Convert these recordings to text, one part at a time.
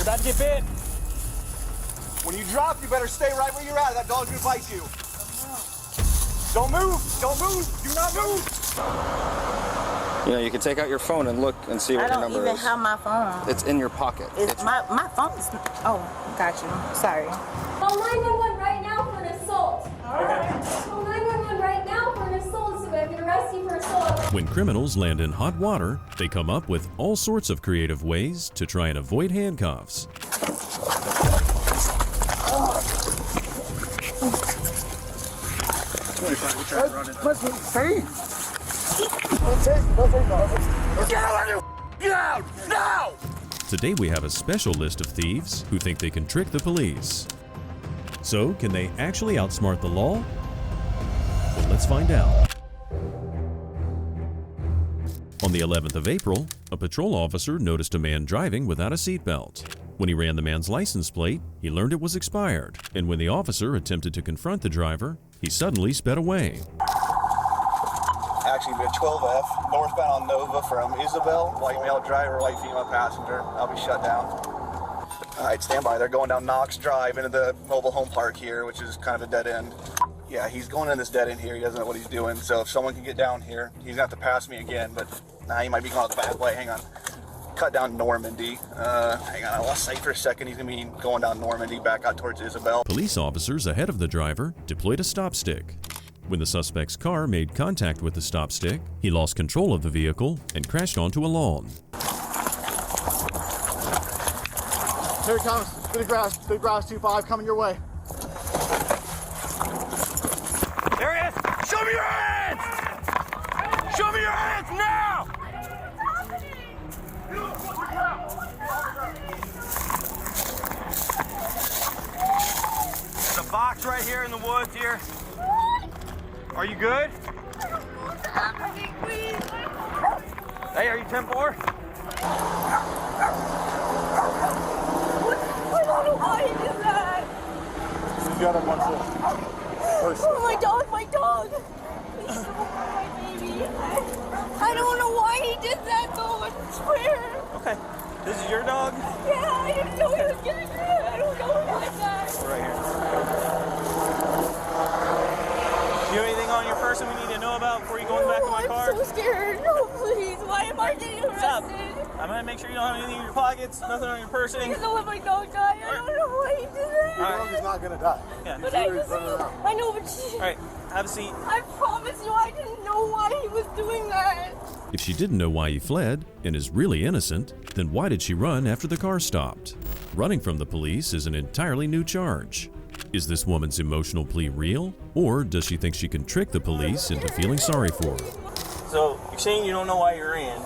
You're about to get bit. When you drop, you better stay right where you're at. That dog's gonna bite you. Don't move. Don't move. Do not move. You know, you can take out your phone and look and see what your number is. I don't even have my phone. It's in your pocket. It's my phone's... Oh, got you. Sorry. Call 911 right now for an assault. All right. Call 911 right now for an assault so I can arrest you for assault. When criminals land in hot water, they come up with all sorts of creative ways to try and avoid handcuffs. Get out! Now! Today we have a special list of thieves who think they can trick the police. So, can they actually outsmart the law? Well, let's find out. On the 11th of April, a patrol officer noticed a man driving without a seatbelt. When he ran the man's license plate, he learned it was expired, and when the officer attempted to confront the driver, he suddenly sped away. Actually, been 12F, northbound on Nova from Isabel, white male driver, white female passenger. I'll be shut down. All right, stand by. They're going down Knox Drive into the mobile home park here, which is kind of a dead end. Yeah, he's going in this dead end here. He doesn't know what he's doing. So if someone can get down here, he's gonna have to pass me again, but he might be going the back way. Hang on. Cut down Normandy. Hang on, I lost sight for a second. He's gonna be going down Normandy back out towards Isabel. Police officers ahead of the driver deployed a stop stick. When the suspect's car made contact with the stop stick, he lost control of the vehicle and crashed onto a lawn. Here it comes. Big grass 25 coming your way. There he is. Show me your hands! Show me your hands now! There's a box right here in the woods here. Are you good? What's happening, please? Hey, are you 10-4? I don't know why he did that. You got him 1-4. Oh, my dog. He's so my baby. I don't know why he did that, though, I swear. Okay. This is your dog? Yeah, I didn't know he was getting that. I don't know why that. We're right here. Do you have anything on your person we need to know about before you go back to my car? I'm so scared. No, please. Why am I getting arrested? I'm gonna make sure you don't have anything in your pockets, nothing on your person. I don't let my dog die. I don't know why he did that. Your dog is not gonna die. Yeah. But I know, but she... All right, have a seat. I promise you, I didn't know why he was doing that. If she didn't know why he fled and is really innocent, then why did she run after the car stopped? Running from the police is an entirely new charge. Is this woman's emotional plea real, or does she think she can trick the police into feeling sorry for her? So, you're saying you don't know why you're in.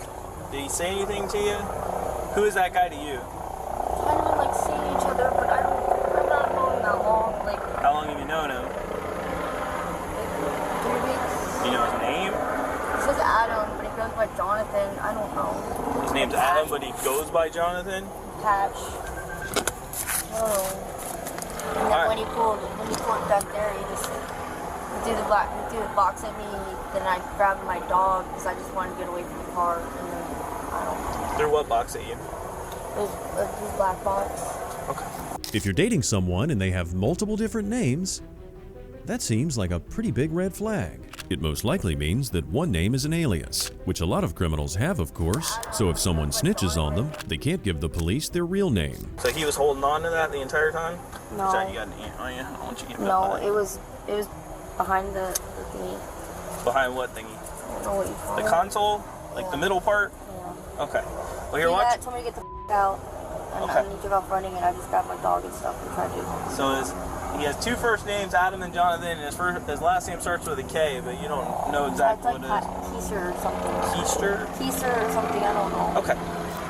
Did he say anything to you? Who is that guy to you? Kind of like seeing each other, but I'm not knowing that long. Like, How long have you known him? 3 weeks. You know his name? He says Adam, but he goes by Jonathan. I don't know. His name's Adam, but he goes by Jonathan? Patch. Oh. And then when he pulled back there, he threw the box at me. Then I grabbed my dog because I just wanted to get away from the car. And then I don't know. Threw what box at you? It was a black box. Okay. If you're dating someone and they have multiple different names, that seems like a pretty big red flag. It most likely means that one name is an alias, which a lot of criminals have, of course, so if someone snitches on them, they can't give the police their real name. So he was holding on to that the entire time? No. Sorry, you got an ant on you? I don't want you getting No, up it was behind the thingy. Behind what thingy? I don't know what you call The it. console? Like the middle part? Yeah. Okay. Well, here, He watch. told me to get the out. And Okay. he took off running, and I just grabbed my dog and stuff and tried to. So he has two first names, Adam and Jonathan, and his last name starts with a K, but you don't know exactly It's what like it Keiser or something. is. Keister? Keiser or something, I don't know. Okay.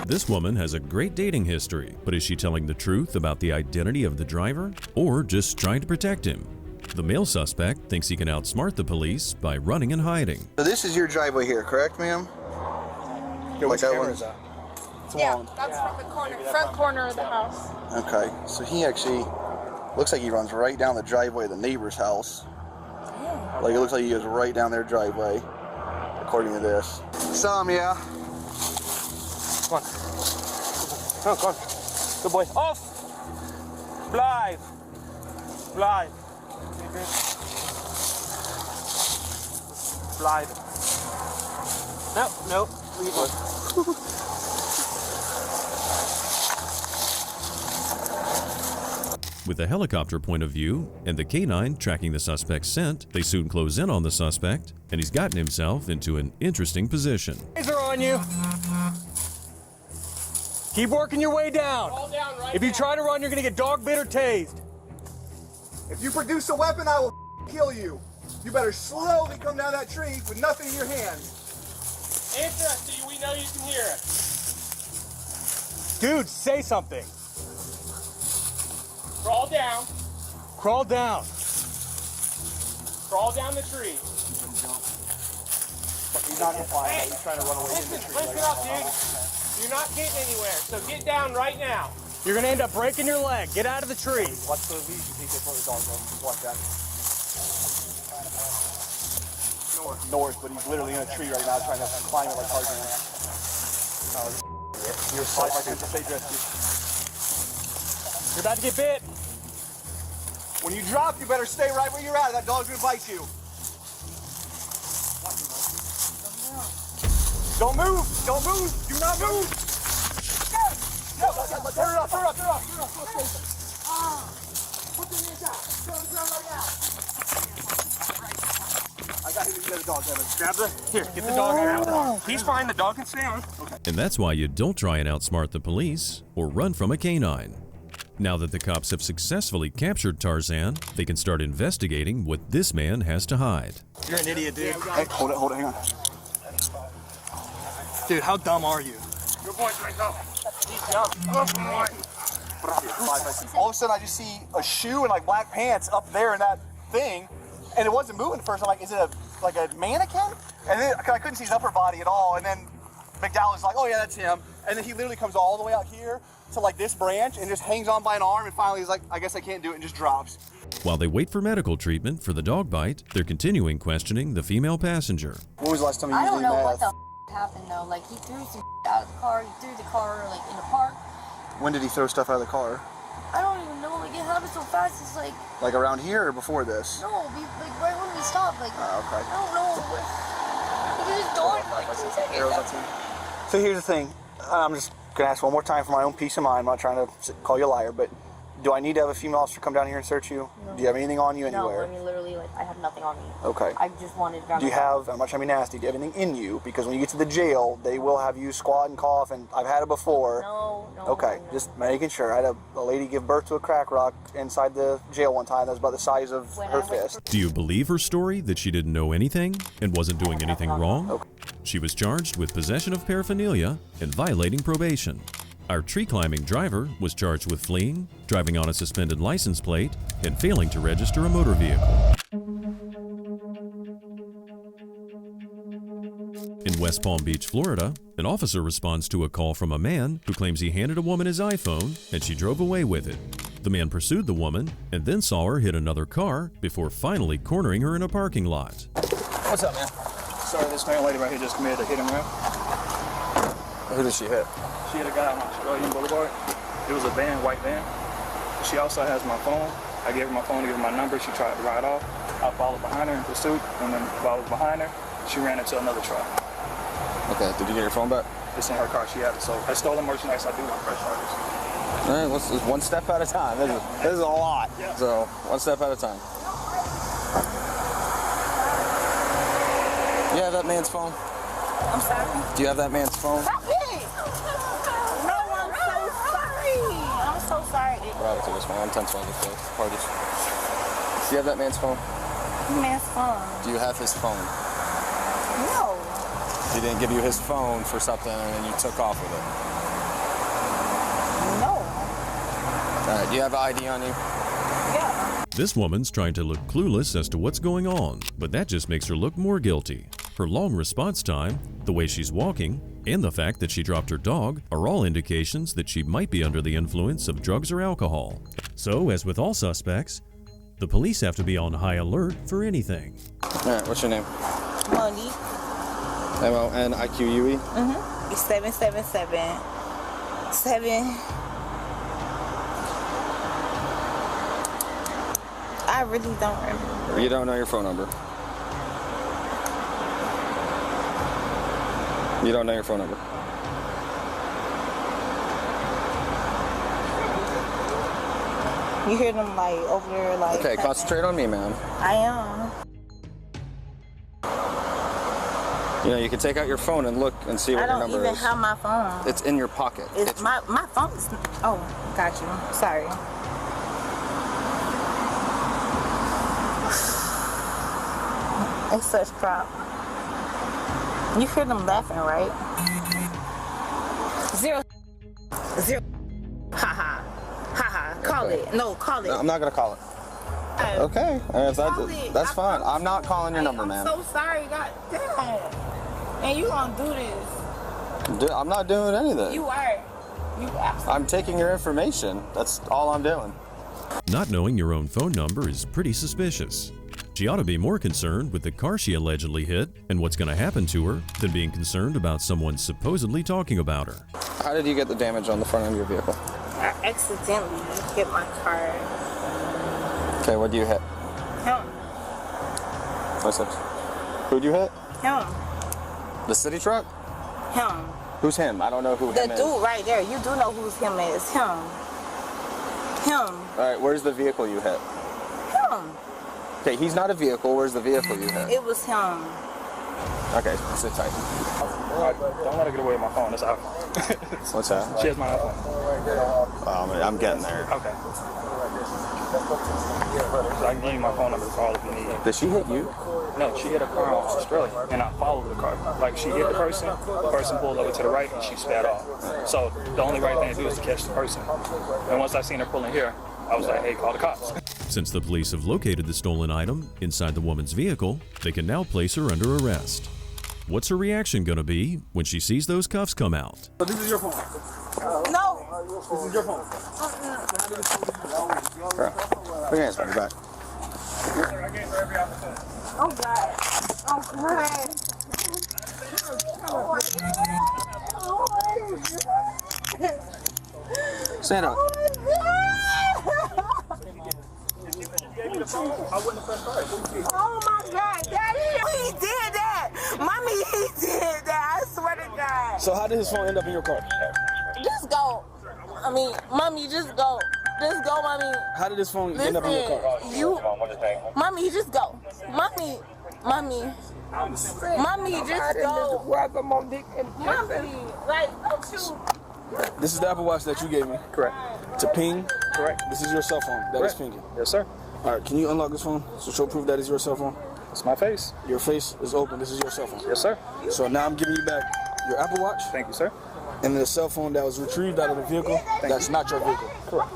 This woman has a great dating history, but is she telling the truth about the identity of the driver, or just trying to protect him? The male suspect thinks he can outsmart the police by running and hiding. So this is your driveway here, correct, ma'am? Which camera is that? Yeah, that's from the front corner of the house. Okay, so he actually looks like he runs right down the driveway of the neighbor's house. Like it looks like he goes right down their driveway, according to this. Some, yeah. Come on. No, come on. Good boy. Off. Blijf. Blijf. Blijf. No, no. Leave it. With the helicopter point of view and the canine tracking the suspect's scent, they soon close in on the suspect, and he's gotten himself into an interesting position. Laser on you. Keep working your way down. If you try to run, you're gonna get dog bit or tased. If you produce a weapon, I will kill you. You better slowly come down that tree with nothing in your hand. Answer us so we know you can hear us. Dude, say something. Crawl down. Crawl down. Crawl down the tree. He's not gonna fly. He's trying to run away from the tree. Listen up, dude. You're not getting anywhere, so get down right now. You're gonna end up breaking your leg. Get out of the tree. Watch the lead. You think they throw the dog over. Just watch that. North, but he's literally in a tree right now trying to climb it like Tarzan. You're safe. I can say rescue. You're about to get bit. When you drop, you better stay right where you're at. That dog's gonna bite you. Don't move! Don't move! Do not move! No, turn it up, turn it up, turn it up, turn it up, turn it up. Put the hands out. Go on the ground right now. I got him to get a dog, Evan. Grab the, here, get the dog out. He's fine, the dog can stay on. And that's why you don't try and outsmart the police or run from a canine. Now that the cops have successfully captured Tarzan, they can start investigating what this man has to hide. You're an idiot, dude. Hey, hold it, hang on. Dude, how dumb are you? Good boy, Frank, go. He's young. Oh, boy. All of a sudden, I just see a shoe and like black pants up there in that thing, and it wasn't moving at first. I'm like, is it like a mannequin? And then I couldn't see his upper body at all. And then McDowell's like, oh yeah, that's him. And then he literally comes all the way out here to like this branch and just hangs on by an arm. And finally, he's like, I guess I can't do it, and just drops. While they wait for medical treatment for the dog bite, they're continuing questioning the female passenger. When was the last time you I used don't any know what meth? the happened though. Like he threw some out of the car. He threw the car like in the park. When did he throw stuff out of the car? I don't even know. Like it happened so fast. It's like Like around here or before this? no, like right when we stopped. Like Okay. I don't know. He was gone for like 2 seconds. So here's the thing. I'm just gonna ask one more time for my own peace of mind. I'm not trying to call you a liar, but do I need to have a female officer come down here and search you? No. Do you have anything on you anywhere? No, I mean literally, like I have nothing on me. Okay. I just wanted to grab. Do you have, I'm not trying to be nasty, do you have anything in you? Because when you get to the jail, they will have you squat and cough, and I've had it before. No. Okay, no. just making sure. I had a lady give birth to a crack rock inside the jail one time that was about the size of When her I went fist. Do you believe her story that she didn't know anything and wasn't doing anything wrong? Okay. She was charged with possession of paraphernalia and violating probation. Our tree climbing driver was charged with fleeing, driving on a suspended license plate, and failing to register a motor vehicle. In West Palm Beach, Florida, an officer responds to a call from a man who claims he handed a woman his iPhone and she drove away with it. The man pursued the woman and then saw her hit another car before finally cornering her in a parking lot. What's up, man? Sorry, this man lady right here just committed a hit and run. Who did she hit? She hit a guy on Australian Boulevard. It was a van, white van. She also has my phone. I gave her my phone to give her my number. She tried to ride off. I followed behind her in pursuit, and then while I was behind her, she ran into another truck. Okay, did you get your phone back? It's in her car. She had it. So I stolen merchandise. I do want press charges. All right, let's just one step at a time. This is a lot. Yeah. So one step at a time. You have that man's phone? I'm sorry. Do you have that man's phone? Stop it! No, I'm so sorry. I'm so sorry. Bravo to this man. I'm 10 12 this parties. Do you have that man's phone? Man's phone. Do you have his phone? No. He didn't give you his phone for something and then you took off with it. No. All right, do you have ID on you? Yeah. This woman's trying to look clueless as to what's going on, but that just makes her look more guilty. Her long response time, the way she's walking, and the fact that she dropped her dog are all indications that she might be under the influence of drugs or alcohol. So, as with all suspects, the police have to be on high alert for anything. All right, what's your name? Monique. MONIQUE? It's 777 7 I really don't remember. You don't know your phone number. You don't know your phone number. You hear them like over there like... Okay, concentrate on me, ma'am. I am. You know, you can take out your phone and look and see what your number is. I don't even have my phone. It's in your pocket. It's my phone's... Oh, got you. Sorry. It's such crap. You hear them laughing, right? 0. Haha. Haha. Call it. No, call it. No, I'm not going to call it. Okay. That's fine. I'm not calling your number, man. I'm so sorry. God damn. And you gonna do this. I'm not doing anything. You are. You absolutely. I'm taking your information. That's all I'm doing. Not knowing your own phone number is pretty suspicious. She ought to be more concerned with the car she allegedly hit and what's going to happen to her than being concerned about someone supposedly talking about her. How did you get the damage on the front of your vehicle? I accidentally hit my car. Okay, what do you hit? Him. What's that? Who'd you hit? Him. The city truck? Him. Who's him? I don't know who him is. The dude right there. You do know who's him is. Him. Him. All right, where's the vehicle you hit? Him. Okay, he's not a vehicle. Where's the vehicle you hit? It was him. Okay, sit tight. Don't let her get away with my phone. It's her iPhone. What's that? She has my iPhone. I'm getting there. Okay. So I can give you my phone number to call if you need it. Did she hit you? No, she hit a car in Australia, and I followed the car. Like, she hit the person pulled over to the right, and she sped off. So the only right thing to do is to catch the person. And once I seen her pulling here, I was like, hey, call the cops. Since the police have located the stolen item inside the woman's vehicle, they can now place her under arrest. What's her reaction going to be when she sees those cuffs come out? So this is your phone. No. This is your phone. Bro, put your hands behind your back. Oh, God. Oh, God. Stand up. Oh my God, Daddy! He did that! Mommy, he did that! I swear to God! So how did his phone end up in your car? Just go. I mean, Mommy, just go. Just go, Mommy. How did his phone end up in your car? Mommy, just go. Mommy, just go. Mommy, like, don't you... This is the Apple Watch that you gave me. Correct. To ping. Correct. This is your cell phone that is pinging. Yes, sir. All right, can you unlock this phone to show proof that is your cell phone? It's my face. Your face is open. This is your cell phone. Yes, sir. So now I'm giving you back your Apple Watch. Thank you, sir. And the cell phone that was retrieved out of the vehicle. That's not your vehicle. Correct.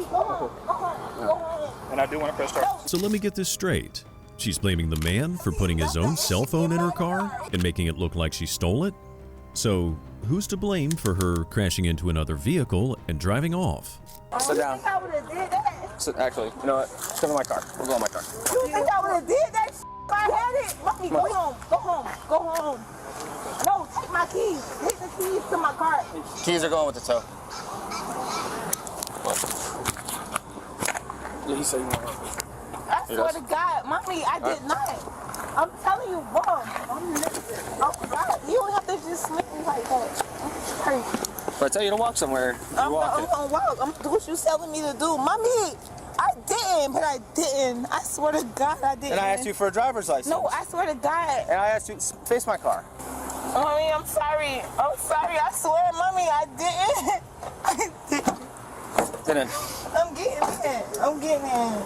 And I do want to press start. So let me get this straight. She's blaming the man for putting his own cell phone in her car and making it look like she stole it? So who's to blame for her crashing into another vehicle and driving off? Sit down. I would have did that. Actually, you know what? Just come to my car. We'll go in my car. You think I would have did that if I had it? Mommy, go home. Go home. Go home. No, take my keys. Take the keys to my car. Keys are going with the tow. Yeah, he said you want I swear to God, Mommy, I did not. I'm telling you, Mom. Oh, God. You don't have to just slip me like that. I'm sorry. If I tell you to walk somewhere, you walk it. I'm gonna walk. I'm gonna do what you're telling me to do. Mommy, I didn't, but I didn't. I swear to God, I didn't. And I asked you for a driver's license. No, I swear to God. And I asked you to face my car. Mommy, I'm sorry. I'm sorry. I swear, Mommy, I didn't. I didn't. Get in. I'm getting in. I'm getting in.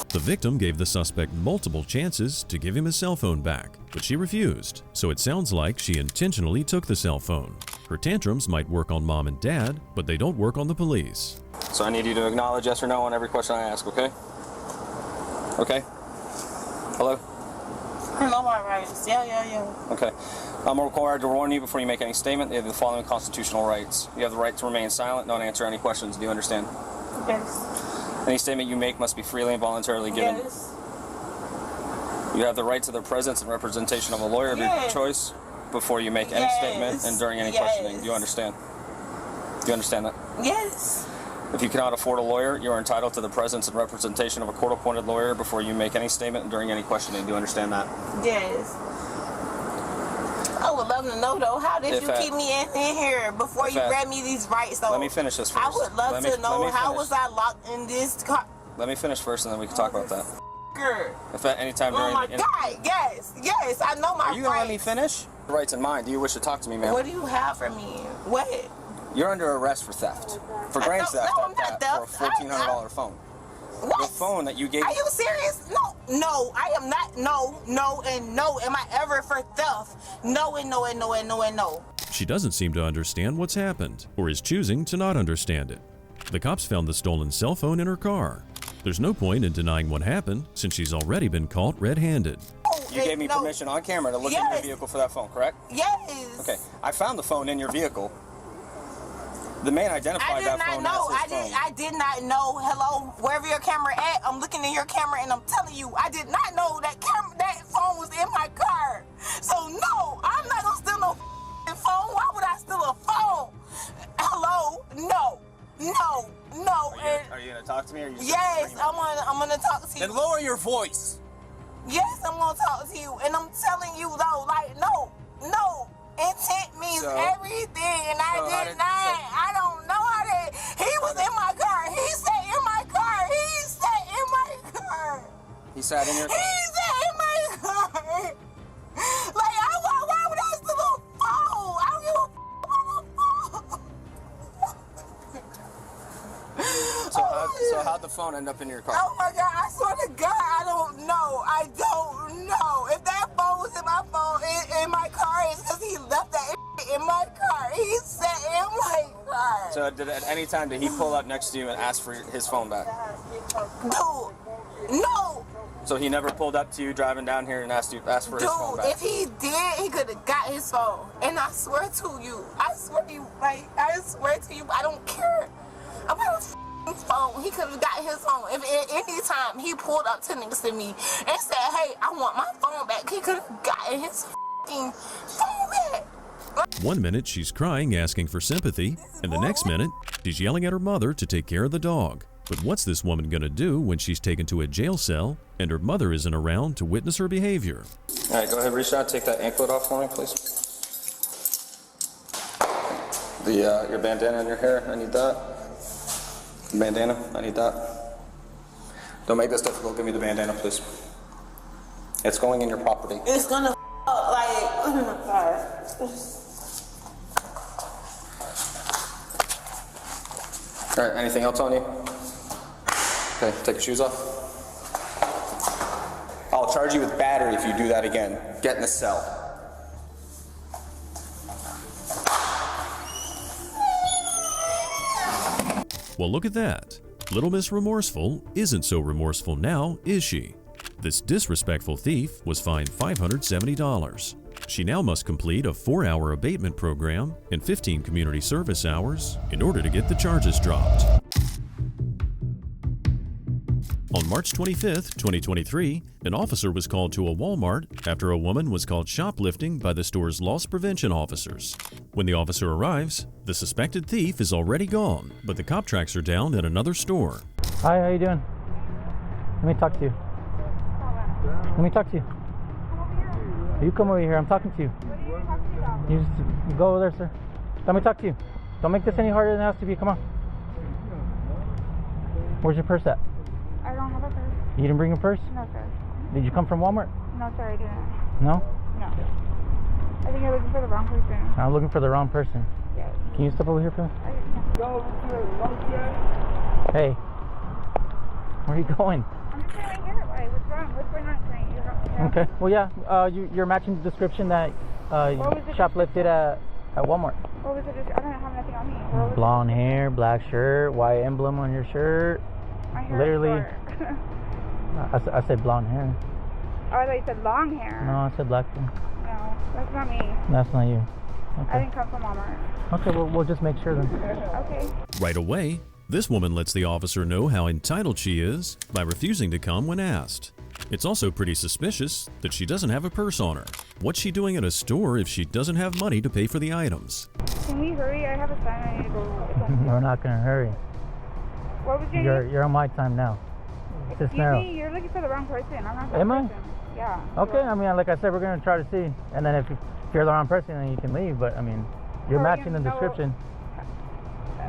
The victim gave the suspect multiple chances to give him his cell phone back, but she refused, so it sounds like she intentionally took the cell phone. Her tantrums might work on mom and dad, but they don't work on the police. So I need you to acknowledge yes or no on every question I ask, okay? Okay? Hello? I know my rights. Yeah. Okay. I'm required to warn you before you make any statement. You have the following constitutional rights. You have the right to remain silent, not answer any questions. Do you understand? Yes. Any statement you make must be freely and voluntarily given. Yes. You have the right to the presence and representation of a lawyer of your choice before you make any statement and during any questioning. Do you understand? Do you understand that? Yes. If you cannot afford a lawyer, you are entitled to the presence and representation of a court-appointed lawyer before you make any statement and during any questioning. Do you understand that? Yes. I would love to know, though, how did you keep me in here before you read me these rights, though? Let me finish this first. I would love to know, how was I locked in this car? Let me finish first, and then we can talk about that. Girl. If at any time during... Oh, my God, yes, I know my rights. Are you going to let me finish? Rights in mind. Do you wish to talk to me, ma'am? What do you have for me? What? You're under arrest for theft. For grand theft at that, for a $1,400 phone. What? The phone that you gave... Are you serious? No, I am not. No, and no. Am I ever for theft? No, and no, and no, and no, and no. She doesn't seem to understand what's happened, or is choosing to not understand it. The cops found the stolen cell phone in her car. There's no point in denying what happened, since she's already been caught red-handed. You gave me permission on camera to look in your vehicle for that phone, correct? Yes. Okay, I found the phone in your vehicle. The man identified that phone as his phone. I did not know. Hello, wherever your camera at, I'm looking in your camera and I'm telling you, I did not know that phone was in my car. So no, I'm not gonna steal no phone. Why would I steal a phone? Hello, no. Are you gonna talk to me? Or are you yes, I'm gonna talk to you. Then lower your voice. Yes, I'm gonna talk to you, and I'm telling you though, like no. Intent means everything, and I don't know how that. He was in my car. He sat in my car. He sat in your car? He sat in my car. Like, why would I steal a phone? I don't give a phone. So how'd the phone end up in your car? Oh my God, I swear to God, I don't know. If that phone was in my car, it's because he left that in my car. He sat in my car. So at any time did he pull up next to you and ask for his phone back? No. So he never pulled up to you driving down here and asked for his phone back? If he did, he could have got his phone. And I swear to you, I swear to you, I don't care about his phone. He could have got his phone. If at any time he pulled up to next to me and said, hey, I want my phone back, he could have gotten his phone back. 1 minute she's crying, asking for sympathy, and the next minute she's yelling at her mother to take care of the dog. But what's this woman gonna do when she's taken to a jail cell and her mother isn't around to witness her behavior? All right, go ahead, reach out, take that anklet off for me, please. Your bandana in your hair, I need that. Bandana, I need that. Don't make this difficult, give me the bandana, please. It's going in your property. It's gonna oh my God. All right, anything else on you? Okay, take your shoes off. I'll charge you with battery if you do that again. Get in the cell. Well, look at that. Little Miss Remorseful isn't so remorseful now, is she? This disrespectful thief was fined $570. She now must complete a 4-hour abatement program and 15 community service hours in order to get the charges dropped. On March 25, 2023, an officer was called to a Walmart after a woman was caught shoplifting by the store's loss prevention officers. When the officer arrives, the suspected thief is already gone, but the cop tracks her down at another store. Hi, how you doing? Let me talk to you. Let me talk to you. You come over here, I'm talking to you. You go over there, sir. Let me talk to you. Don't make this any harder than it has to be, come on. Where's your purse at? I don't have a purse. You didn't bring a purse? No, sir. Did you come from Walmart? No, sir, I didn't. No? No. I think you're looking for the wrong person. I'm looking for the wrong person. Yes. Can you step over here for me? Hey. Where are you going? I'm just right here. Why? What's wrong? What's going on tonight? Okay. Well, yeah, you're matching the description that you shoplifted at Walmart. What was it? I don't have nothing on me. Blonde hair, black shirt, white emblem on your shirt. My hair Literally. is short. I said blonde hair. Oh, I thought you said long hair. No, I said black hair. No, that's not me. That's not you. Okay. I didn't come from Walmart. Okay, well, we'll just make sure then. Okay. Right away, this woman lets the officer know how entitled she is by refusing to come when asked. It's also pretty suspicious that she doesn't have a purse on her. What's she doing at a store if she doesn't have money to pay for the items? Can we hurry? I have a sign I need to go. We're not going to hurry. What was your name? You're on my time now. Excuse me, you're looking for the wrong person. I'm not that Am I? person. Yeah. Okay, I mean, like I said, we're gonna try to see, and then if you're the wrong person, then you can leave. But I mean, you're matching the description.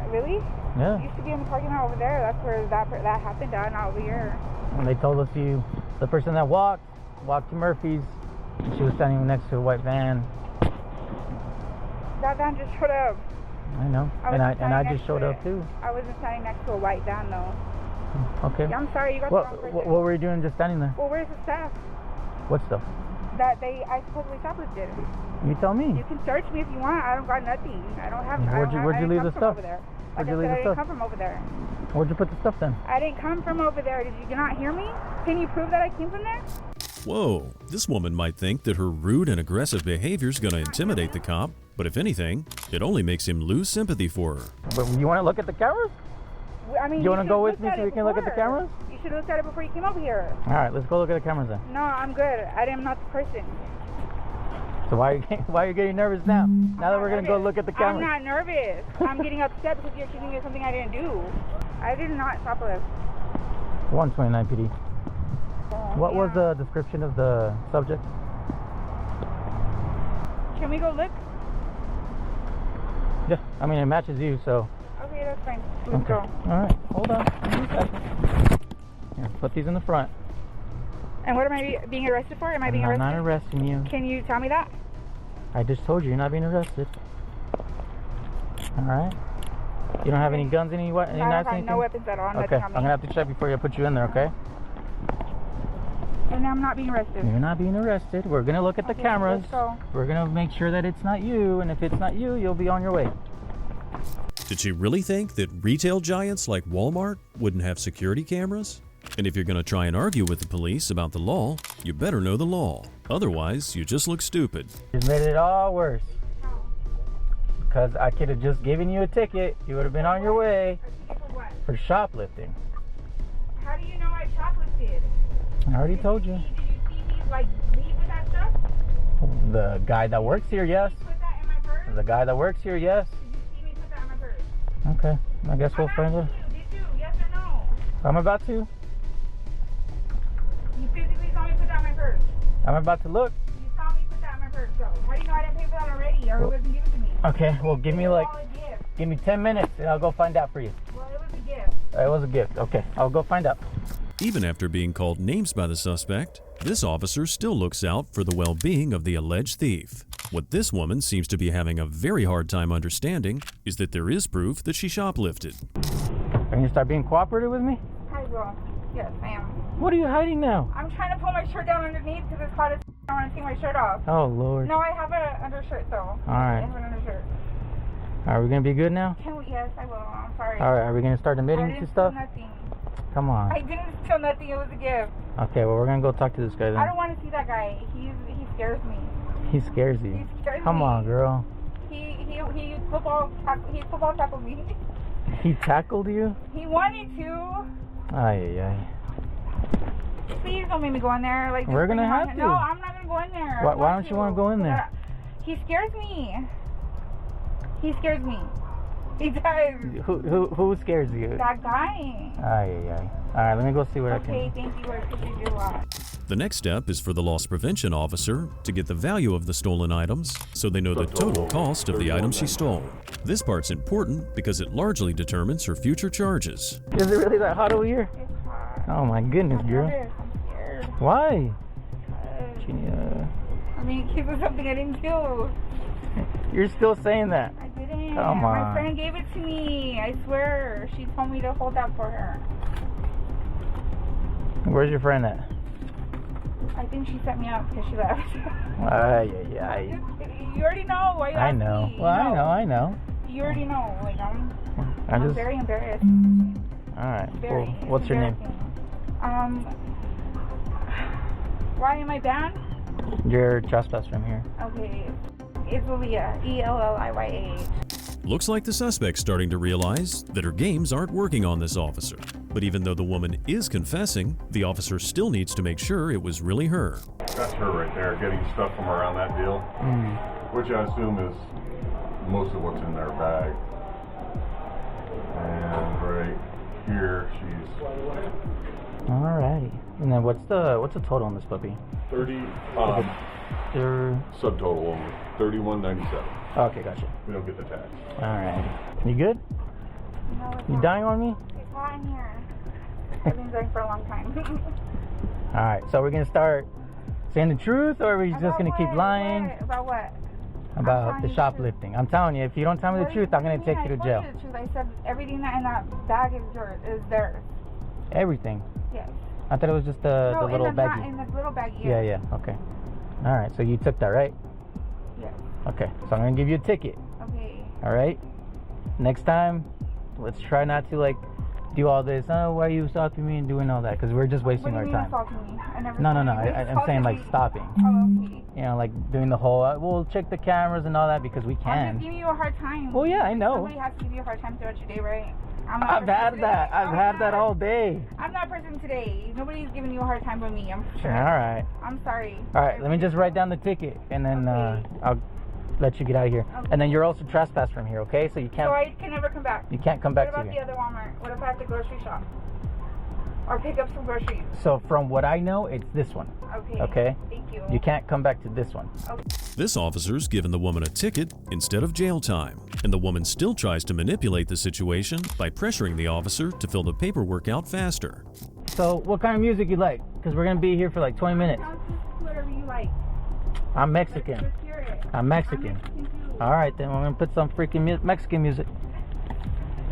Really? Yeah. You used to be in the parking lot over there. That's where that happened at, not over here. And they told us the person that walked to Murphy's. She was standing next to a white van. That van just showed up. I know, and I just showed up too. I wasn't standing next to a white van though. Okay. Yeah, I'm sorry, you got the wrong person. What were you doing just standing there? Well, where's the staff? What stuff? That I supposedly shoplifted. You tell me. You can search me if you want. I don't got nothing. I don't have. Where'd you leave the stuff? Like I said, I didn't come from over there. Where'd you put the stuff then? I didn't come from over there. Did you not hear me? Can you prove that I came from there? Whoa, this woman might think that her rude and aggressive behavior is going to intimidate the cop, but if anything, it only makes him lose sympathy for her. But you want to look at the cameras? I mean, you want to go with me so we can look at the cameras? You should have looked at it before you came over here. All right, let's go look at the cameras then. No, I'm good. I am not the person. So why are you getting nervous now? Now that we're going to go look at the cameras. I'm not nervous. I'm getting upset because you're accusing me of something I didn't do. I did not shoplift. 129 PD. What was the description of the subject? Can we go look? Yeah, I mean, it matches you, so. Okay, that's fine. Let's go. All right, hold on. Give me a second. Here, put these in the front. And what am I being arrested for? Am I being arrested? I'm not arresting you. Can you tell me that? I just told you you're not being arrested. All right. You don't have any guns, any knives, anything? No weapons at all. Okay, I'm gonna have to check before I put you in there. Okay. And I'm not being arrested. You're not being arrested. We're gonna look at the cameras. Let's go. We're gonna make sure that it's not you, and if it's not you, you'll be on your way. Did she really think that retail giants like Walmart wouldn't have security cameras? And if you're going to try and argue with the police about the law, you better know the law. Otherwise, you just look stupid. You made it all worse. Because I could have just given you a ticket. You would have been on your way for shoplifting. How do you know I shoplifted? I already told you. Did you see me like leave with that stuff? The guy that works here, yes. Did you put that in my purse? The guy that works here, yes. Did you see me put that in my purse? Okay, I guess we'll find it. Did you? Yes or no? I'm about to. You physically saw me put that in my purse. I'm about to look. You saw me put that in my purse, so how do you know I didn't pay for that already, or it wasn't given to me? Okay, well give me 10 minutes and I'll go find out for you. Well, it was a gift. It was a gift. Okay, I'll go find out. Even after being called names by the suspect, this officer still looks out for the well-being of the alleged thief. What this woman seems to be having a very hard time understanding is that there is proof that she shoplifted. Can you start being cooperative with me? I will. Yes, I am. What are you hiding now? I'm trying to pull my shirt down underneath because it's hot as I want to take my shirt off. Oh, Lord. No, I have an undershirt though. All right. I have an undershirt. Are we going to be good now? Yes, I will. I'm sorry. All right, are we going to start admitting to stuff? I didn't steal nothing. Come on. I didn't steal nothing. It was a gift. Okay, well, we're going to go talk to this guy then. I don't want to see that guy. He scares me. He scares you. He scares Come me. on, girl. He football tackled me. He tackled you? He wanted to. Ay. Please don't make me go in there. Like, we're gonna have to. No, I'm not gonna go in there. Why don't you want to go in there? He scares me. He scares me. He does. Who scares you? That guy. Ay. All right, let me go see what I can. Okay, thank you. I appreciate you a lot. The next step is for the loss prevention officer to get the value of the stolen items so they know the total cost of the items she stole. This part's important because it largely determines her future charges. Is it really that hot over here? It's hot. Oh my goodness, girl. I'm scared. Why? I mean, it was something I didn't do. You're still saying that? I didn't. Come on. My friend gave it to me. I swear. She told me to hold that for her. Where's your friend at? I think she set me up because she left. Ay. You already know. Why you I ask know. me? Well, I know. You already know. Like, I'm I'm very embarrassed. Alright. Very Well, what's your name? Why am I banned? You're trespass from here. Okay. It's Lilliah. ElliyaH. Looks like the suspect's starting to realize that her games aren't working on this officer. But even though the woman is confessing, the officer still needs to make sure it was really her. That's her right there, getting stuff from around that deal, which I assume is most of what's in their bag. And right here, she's Alrighty. And then what's the total on this puppy? 30. Subtotal only. 31.97. Okay, gotcha. We don't get the tax. Alright. You good? No, it's You not. dying on me? It's hot in here. I've been going for a long time. Alright, so we're gonna start saying the truth, or are we just gonna keep lying? About what? About the shoplifting. I'm telling you, if you don't tell me the truth, I'm gonna take you to jail. I told you the truth. I said everything that in that bag is yours. Is theirs. Everything. Yes. I thought it was just the little baggie. In the little baggie. Yeah, yeah. Okay. All right. So you took that, right? Yes. Okay. So I'm gonna give you a ticket. Okay. All right. Next time, let's try not to like do all this. Oh, why are you stopping me and doing all that? Because we're just wasting our time. Assaulting me? I never No. I'm saying like stopping. Oh, okay. You know, like doing the whole. We'll check the cameras and all that because we I'm can. just giving you a hard time. Well, yeah, I know. Somebody has to give you a hard time throughout your day, right? I've had that. I've had that all day. I'm not a person today. Nobody's giving you a hard time but me, I'm sure. All right. I'm sorry. All right, let me just write down the ticket, and then I'll let you get out of here. Okay. And then you're also trespassed from here, okay? So you can't. So I can never come back. You can't come back What to about here. the other Walmart? What if I have to grocery shop? Or pick up some groceries? So from what I know, it's this one. Okay. Okay. Thank you. You can't come back to this one. Okay. This officer's given the woman a ticket instead of jail time, and the woman still tries to manipulate the situation by pressuring the officer to fill the paperwork out faster. So what kind of music you like? Because we're gonna be here for like 20 minutes. Whatever you like. I'm Mexican. Let's hear it. I'm Mexican. All right, then we're gonna put some freaking Mexican music.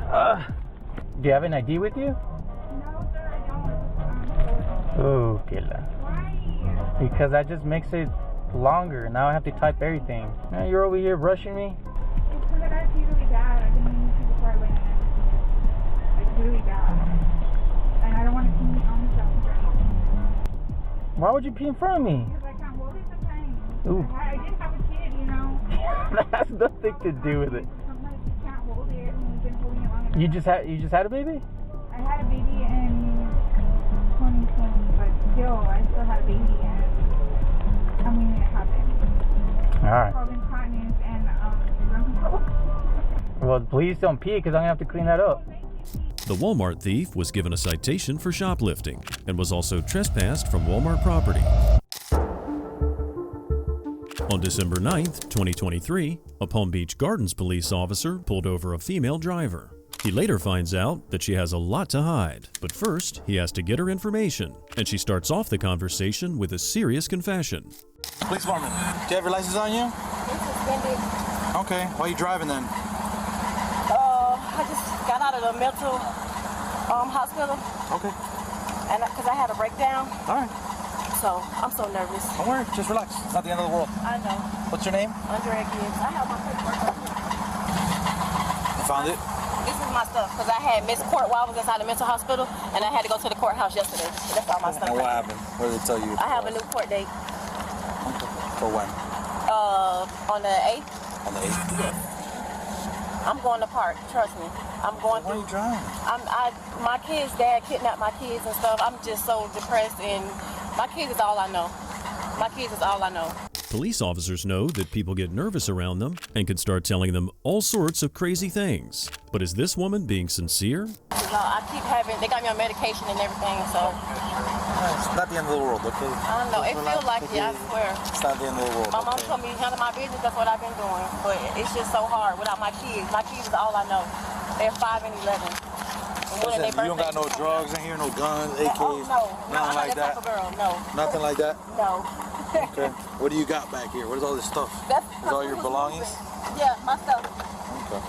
Do you have an ID with you? No, sir, I don't. Oh, killer. Why? Because that just makes it longer. Now I have to type everything. Now you're over here rushing me. It's because I got really bad. I've been meaning to before I went in. Like, really bad. And I don't want to see me on the ground or anything. Why would you pee in front of me? Because I can't hold it sometimes. Ooh. I did have a kid, you know. That has nothing to do with it. Sometimes you can't hold it when you've been holding it long enough. You just had a baby? I had a baby in 2020, but still, I still had a baby, and I mean, it happened. All right. Called incontinence and drunk control. Well, please don't pee because I'm gonna have to clean that up. The Walmart thief was given a citation for shoplifting and was also trespassed from Walmart property. On December 9th, 2023, a Palm Beach Gardens police officer pulled over a female driver. He later finds out that she has a lot to hide, but first he has to get her information, and she starts off the conversation with a serious confession. Police department, do you have your license on you? It's suspended. Okay, why are you driving then? I just got out of the mental hospital. Okay. And because I had a breakdown. All right. So I'm so nervous. Don't worry, just relax. It's not the end of the world. I know. What's your name? Andrea Gibbs. I have my paperwork up here. You found it? This is my stuff because I had missed court while I was inside the mental hospital, and I had to go to the courthouse yesterday. That's all my stuff. And what happened? What did they tell you? I have a new court date. For when? On the 8th. On the 8th? Yes. I'm going to park. Trust me. I'm going. Why are you driving? My kids' dad kidnapped my kids and stuff. I'm just so depressed, and my kids is all I know. My kids is all I know. Police officers know that people get nervous around them and can start telling them all sorts of crazy things. But is this woman being sincere? No, I keep having, they got me on medication and everything, so. It's not the end of the world, okay? I don't know, it feels like it, I swear. It's not the end of the world, My mom told me to handle my business, that's what I've been doing. But it's just so hard without my kids. My kids is all I know. They're 5 and 11. Listen, you don't got no drugs in here, no guns, AKs, Oh, no. nothing like that? Type of girl, no. Nothing like that? No. Okay. What do you got back here? What is all this stuff? That's is all your belongings? Yeah, my stuff. Okay.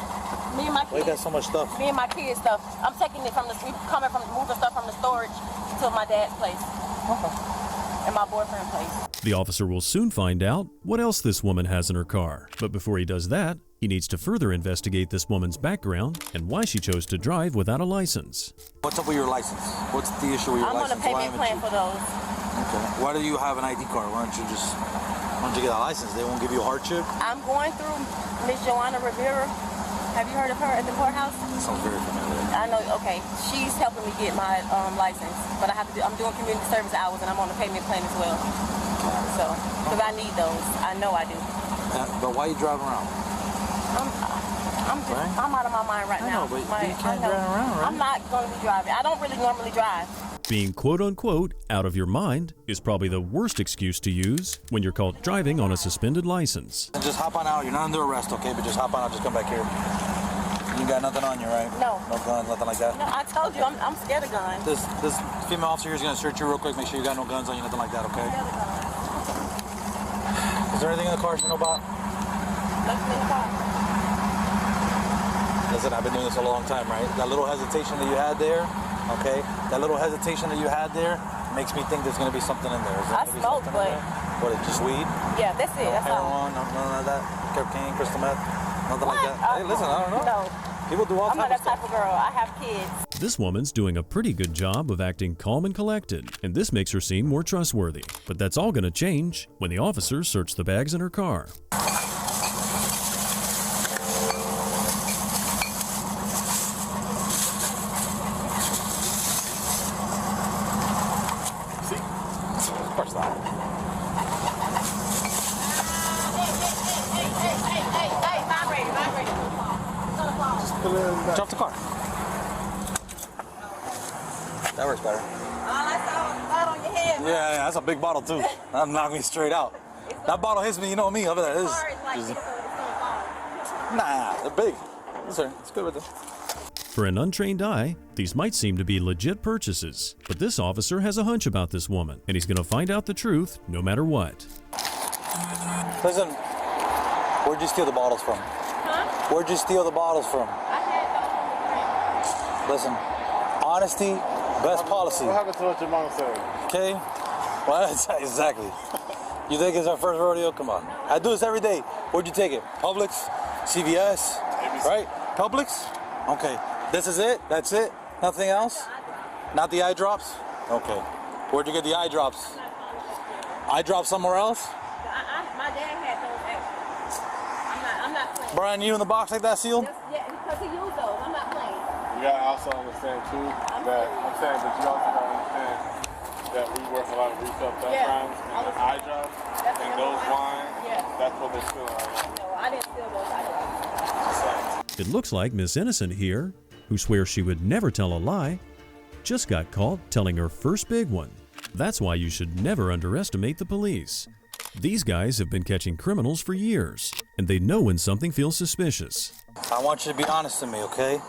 Me and my Why you got kids. so much stuff? Me and my kids' stuff. I'm taking it from the street, moving stuff from the storage to my dad's place. Okay. And my boyfriend's place. The officer will soon find out what else this woman has in her car. But before he does that, he needs to further investigate this woman's background and why she chose to drive without a license. What's up with your license? What's the issue with your I'm on license? a payment plan for those. Okay. Why do you have an ID card? Why don't you get a license? They won't give you a hardship? I'm going through Miss Joanna Rivera. Have you heard of her at the courthouse? That sounds very familiar. I know, okay. She's helping me get my license. But I'm doing community service hours and I'm on a payment plan as well. So, because I need those. I know I do. But why are you driving around? I'm out of my mind right now. I know, but you can't drive around, right? I'm not going to be driving. I don't really normally drive. Being quote-unquote out of your mind is probably the worst excuse to use when you're caught driving on a suspended license. And just hop on out. You're not under arrest, okay? But just hop on out. Just come back here. You got nothing on you, right? No. No guns, nothing like that? No, I told you, I'm scared of guns. This female officer here is going to search you real quick. Make sure you got no guns on you, nothing like that, okay? Is there anything in the car you know about? Nothing in the car. Listen, I've been doing this a long time, right? That little hesitation that you had there, okay? That little hesitation that you had there makes me think there's going to be something in there. Is there I smoke, but... What, just weed? Yeah, that's it. That's all. Heroin, none of that? Cocaine, crystal meth? Nothing like that? Hey, listen, I don't know. No. People do all I'm not types that of stuff. type of girl. I have kids. This woman's doing a pretty good job of acting calm and collected, and this makes her seem more trustworthy. But that's all going to change when the officers search the bags in her car. Of course not. Jump the car. That works better. Yeah, that's a big bottle too. That'll knock me straight out. That bottle hits me, you know me over there. Nah, they're big. It's good with it. For an untrained eye, these might seem to be legit purchases, but this officer has a hunch about this woman, and he's going to find out the truth no matter what. Listen, where'd you steal the bottles from? Huh? Where'd you steal the bottles from? I had those. Listen, honesty, best policy. What happened to what your mom said? Okay? Well, exactly. You think it's our first rodeo? Come on. I do this every day. Where'd you take it? Publix? CVS? Right? Publix? Okay. This is it? That's it? Nothing else? Not the eye drops? Okay. Where'd you get the eye drops? Eye drops somewhere else? My dad had those. I'm not playing. Brian, you in the box like that sealed? Yeah, because he used those. I'm not playing. You gotta also understand too that I'm saying, but you also gotta understand that we work a lot of retail sometimes, and the eye drops and those wines, that's what they're stealing right now. No, I didn't steal those eye drops. It looks like Miss Innocent here, who swears she would never tell a lie, just got caught telling her first big one. That's why you should never underestimate the police. These guys have been catching criminals for years, and they know when something feels suspicious. I want you to be honest to me, okay?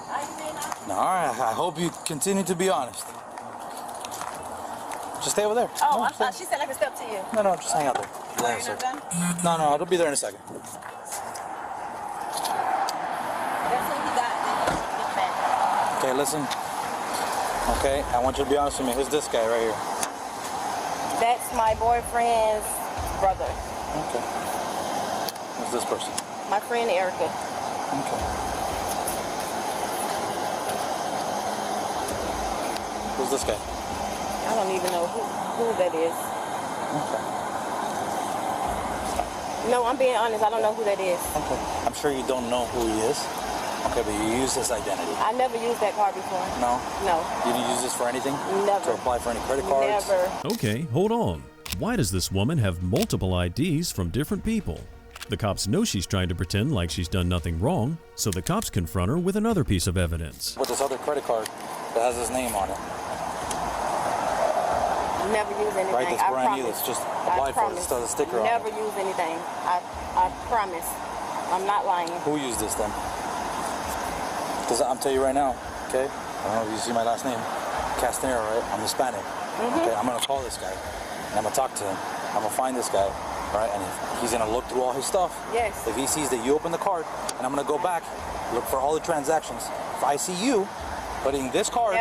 All right, I hope you continue to be honest. Just stay over there. Oh, I thought she said I could step to you. No, just hang out there. Oh, you're not done? No, I'll be there in a second. Okay, listen. Okay, I want you to be honest with me. Who's this guy right here? That's my boyfriend's brother. Okay. Who's this person? My friend Erica. Okay. Who's this guy? I don't even know who that is. Okay. No, I'm being honest. I don't know who that is. Okay. I'm sure you don't know who he is. Okay, but you use this identity. I never used that card before. No? No. You didn't use this for anything? Never. To apply for any credit cards? Never. Okay, hold on. Why does this woman have multiple IDs from different people? The cops know she's trying to pretend like she's done nothing wrong, so the cops confront her with another piece of evidence. With this other credit card that has his name on it. Never use anything. Right, that's I brand new. promise. It's just applied for. It's got a sticker on it. Never use anything. I promise. I'm not lying. Who used this then? Because I'm telling you right now, okay? I don't know if you see my last name. Castanero, right? I'm Hispanic. Okay, I'm gonna call this guy. And I'm gonna talk to him. I'm gonna find this guy, right? And he's gonna look through all his stuff. Yes. If he sees that you open the card, and I'm gonna go back, look for all the transactions. If I see you putting this card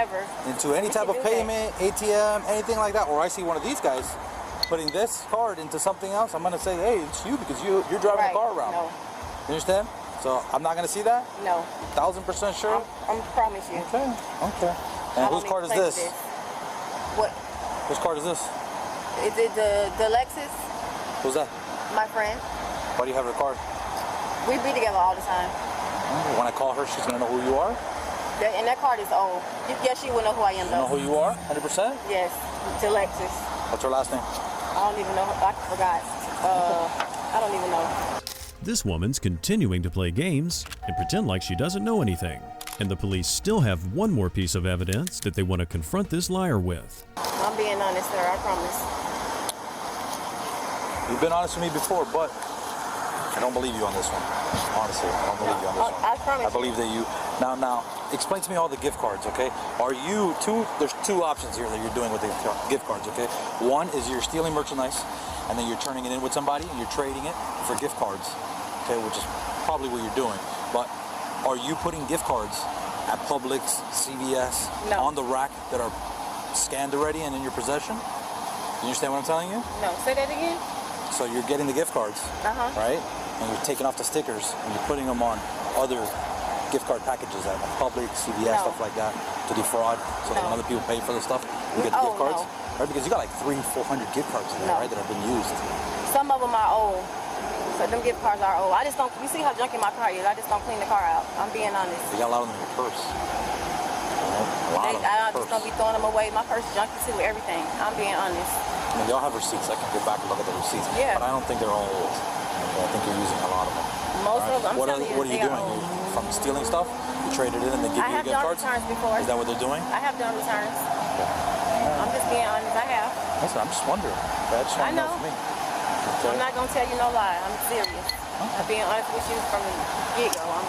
into any type of payment, ATM, anything like that, or I see one of these guys putting this card into something else, I'm gonna say, hey, it's you because you're driving the car around. No. You understand? So I'm not gonna see that? No. 1,000% sure? I promise you. Okay. And whose card is this? What? Whose card is this? Is it the Lexus? Who's that? My friend. Why do you have her card? We be together all the time. When I call her, she's gonna know who you are? And that card is old. Yes, she will know who I am You know who you are? 100%? Yes, the Lexus. What's her last name? I don't even know. I forgot. I don't even know. This woman's continuing to play games and pretend like she doesn't know anything. And the police still have one more piece of evidence that they want to confront this liar with. I'm being honest, sir, I promise. You've been honest with me before, but I don't believe you on this one. Honestly, I don't believe you on this one. I promise. I believe that you... Now, explain to me all the gift cards, okay? Are you there's two options here that you're doing with the gift cards, okay? One is you're stealing merchandise, and then you're turning it in with somebody, and you're trading it for gift cards, okay? Which is probably what you're doing. But are you putting gift cards at Publix, CVS, on the rack that are scanned already and in your possession? You understand what I'm telling you? No, say that again. So you're getting the gift cards, right? And you're taking off the stickers and you're putting them on other gift card packages at Publix, CVS, stuff like that to defraud. So that when other people pay for the stuff, you get the gift cards, right? Because you got like 300-400 gift cards in there, right, that have been used. Some of them are old. So them gift cards are old. I just don't, you see how junky my car is? I just don't clean the car out. I'm being honest. You got a lot of them in your purse. I just don't be throwing them away. My purse is junky too, everything. I'm being honest. I mean, they all have receipts. I can go back and look at the receipts. Yeah. But I don't think they're all old. Okay, I think you're using a lot of them. Most of them, I'm telling you, what are you doing? From stealing stuff? You traded it in and they give you gift cards? I have done returns before. Is that what they're doing? I have done returns. I'm just being honest, I have. Listen, I'm just wondering. I just want to know for me. Okay. I'm not going to tell you no lie. I'm serious. I'm being honest with you from the get-go. I'm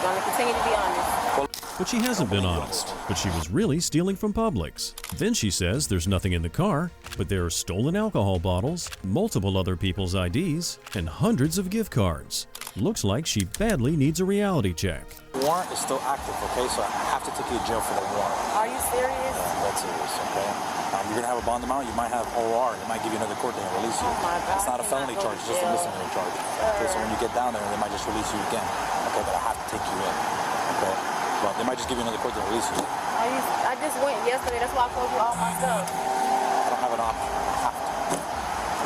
going to continue to be honest. But she hasn't been honest, but she was really stealing from Publix. Then she says there's nothing in the car, but there are stolen alcohol bottles, multiple other people's IDs, and hundreds of gift cards. Looks like she badly needs a reality check. The warrant is still active, okay? So I have to take you to jail for the warrant. Are you serious? Yeah, that's serious, okay? You're going to have a bond amount, you might have OR, they might give you another court date and release you. Oh my God, it's not a felony charge, it's just a misdemeanor charge. Okay, so when you get down there, they might just release you again. Okay, but I have to take you in, okay? But they might just give you another court date and release you. I just went yesterday, that's why I told you all my stuff. I don't have an option, I have to.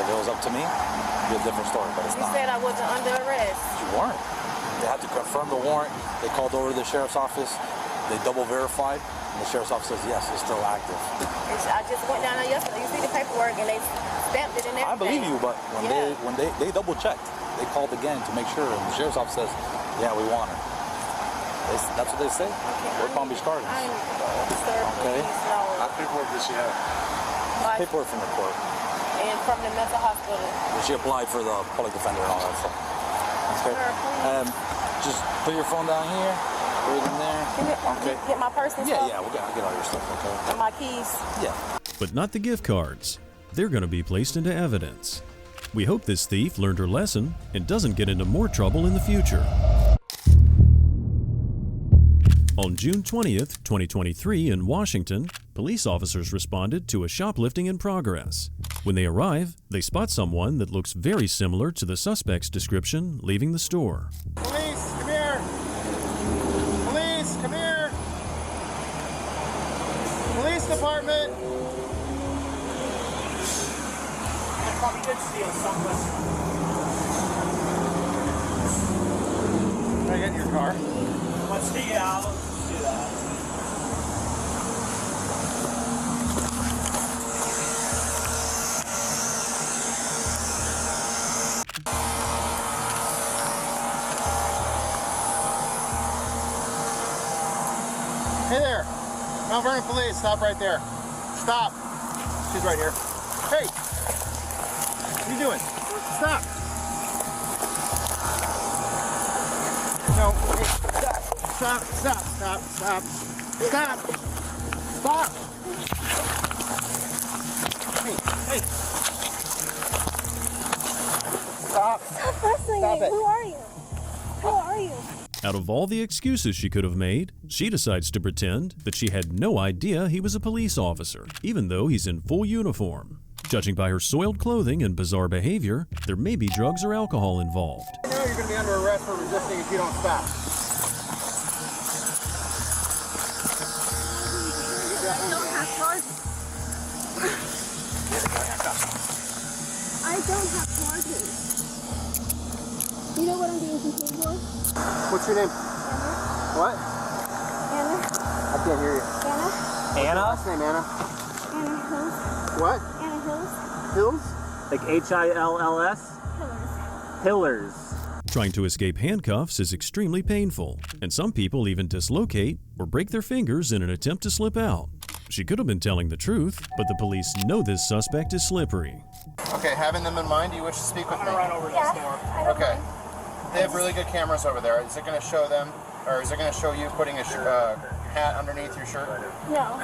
If it was up to me, it'd be a different story, but it's not. You said I wasn't under arrest. You weren't. They had to confirm the warrant, they called over to the sheriff's office, they double verified, and the sheriff's office says, yes, it's still active. I just went down there yesterday. You see the paperwork, and they stamped it in everything. I believe you, but when they double checked, they called again to make sure, and the sheriff's office says, yeah, we want her. That's what they say. We're Palm Beach Gardens. Okay. What paperwork does she have? Paperwork from the court. And from the mental hospital. She applied for the public defender and all that stuff. Okay. Just put your phone down here. Put it in there. Can you get my purse and stuff? Yeah, we'll get all your stuff, okay? And my keys? Yeah. But not the gift cards. They're going to be placed into evidence. We hope this thief learned her lesson and doesn't get into more trouble in the future. On June 20th, 2023 in Washington, police officers responded to a shoplifting in progress. When they arrive, they spot someone that looks very similar to the suspect's description leaving the store. Police, come here! Police, come here! Police department! I probably did steal something. Can I get in your car? Let's see, yeah, let's do that. Hey there, Mount Vernon Police, stop right there. Stop. She's right here. Hey, what are you doing? Stop. No, hey, stop. Stop, stop, stop, stop, stop, stop. Hey. Stop. Stop wrestling Stop me. it. Who are you? Who are you? Out of all the excuses she could have made, she decides to pretend that she had no idea he was a police officer, even though he's in full uniform. Judging by her soiled clothing and bizarre behavior, there may be drugs or alcohol involved. You know you're going to be under arrest for resisting if you don't stop. I don't have charges. I don't have charges. You know what I'm being detained for? What's your name? Anna. What? Anna. I can't hear you. Anna. Anna? What's your last name, Anna? Anna Hills. What? Anna Hills. Hills? Like Hills? Pillars. Pillars. Trying to escape handcuffs is extremely painful, and some people even dislocate or break their fingers in an attempt to slip out. She could have been telling the truth, but the police know this suspect is slippery. Okay, having them in mind, do you wish to speak with me? Right over next door. Okay. They have really good cameras over there. Is it going to show them, or is it going to show you putting a hat underneath your shirt? No.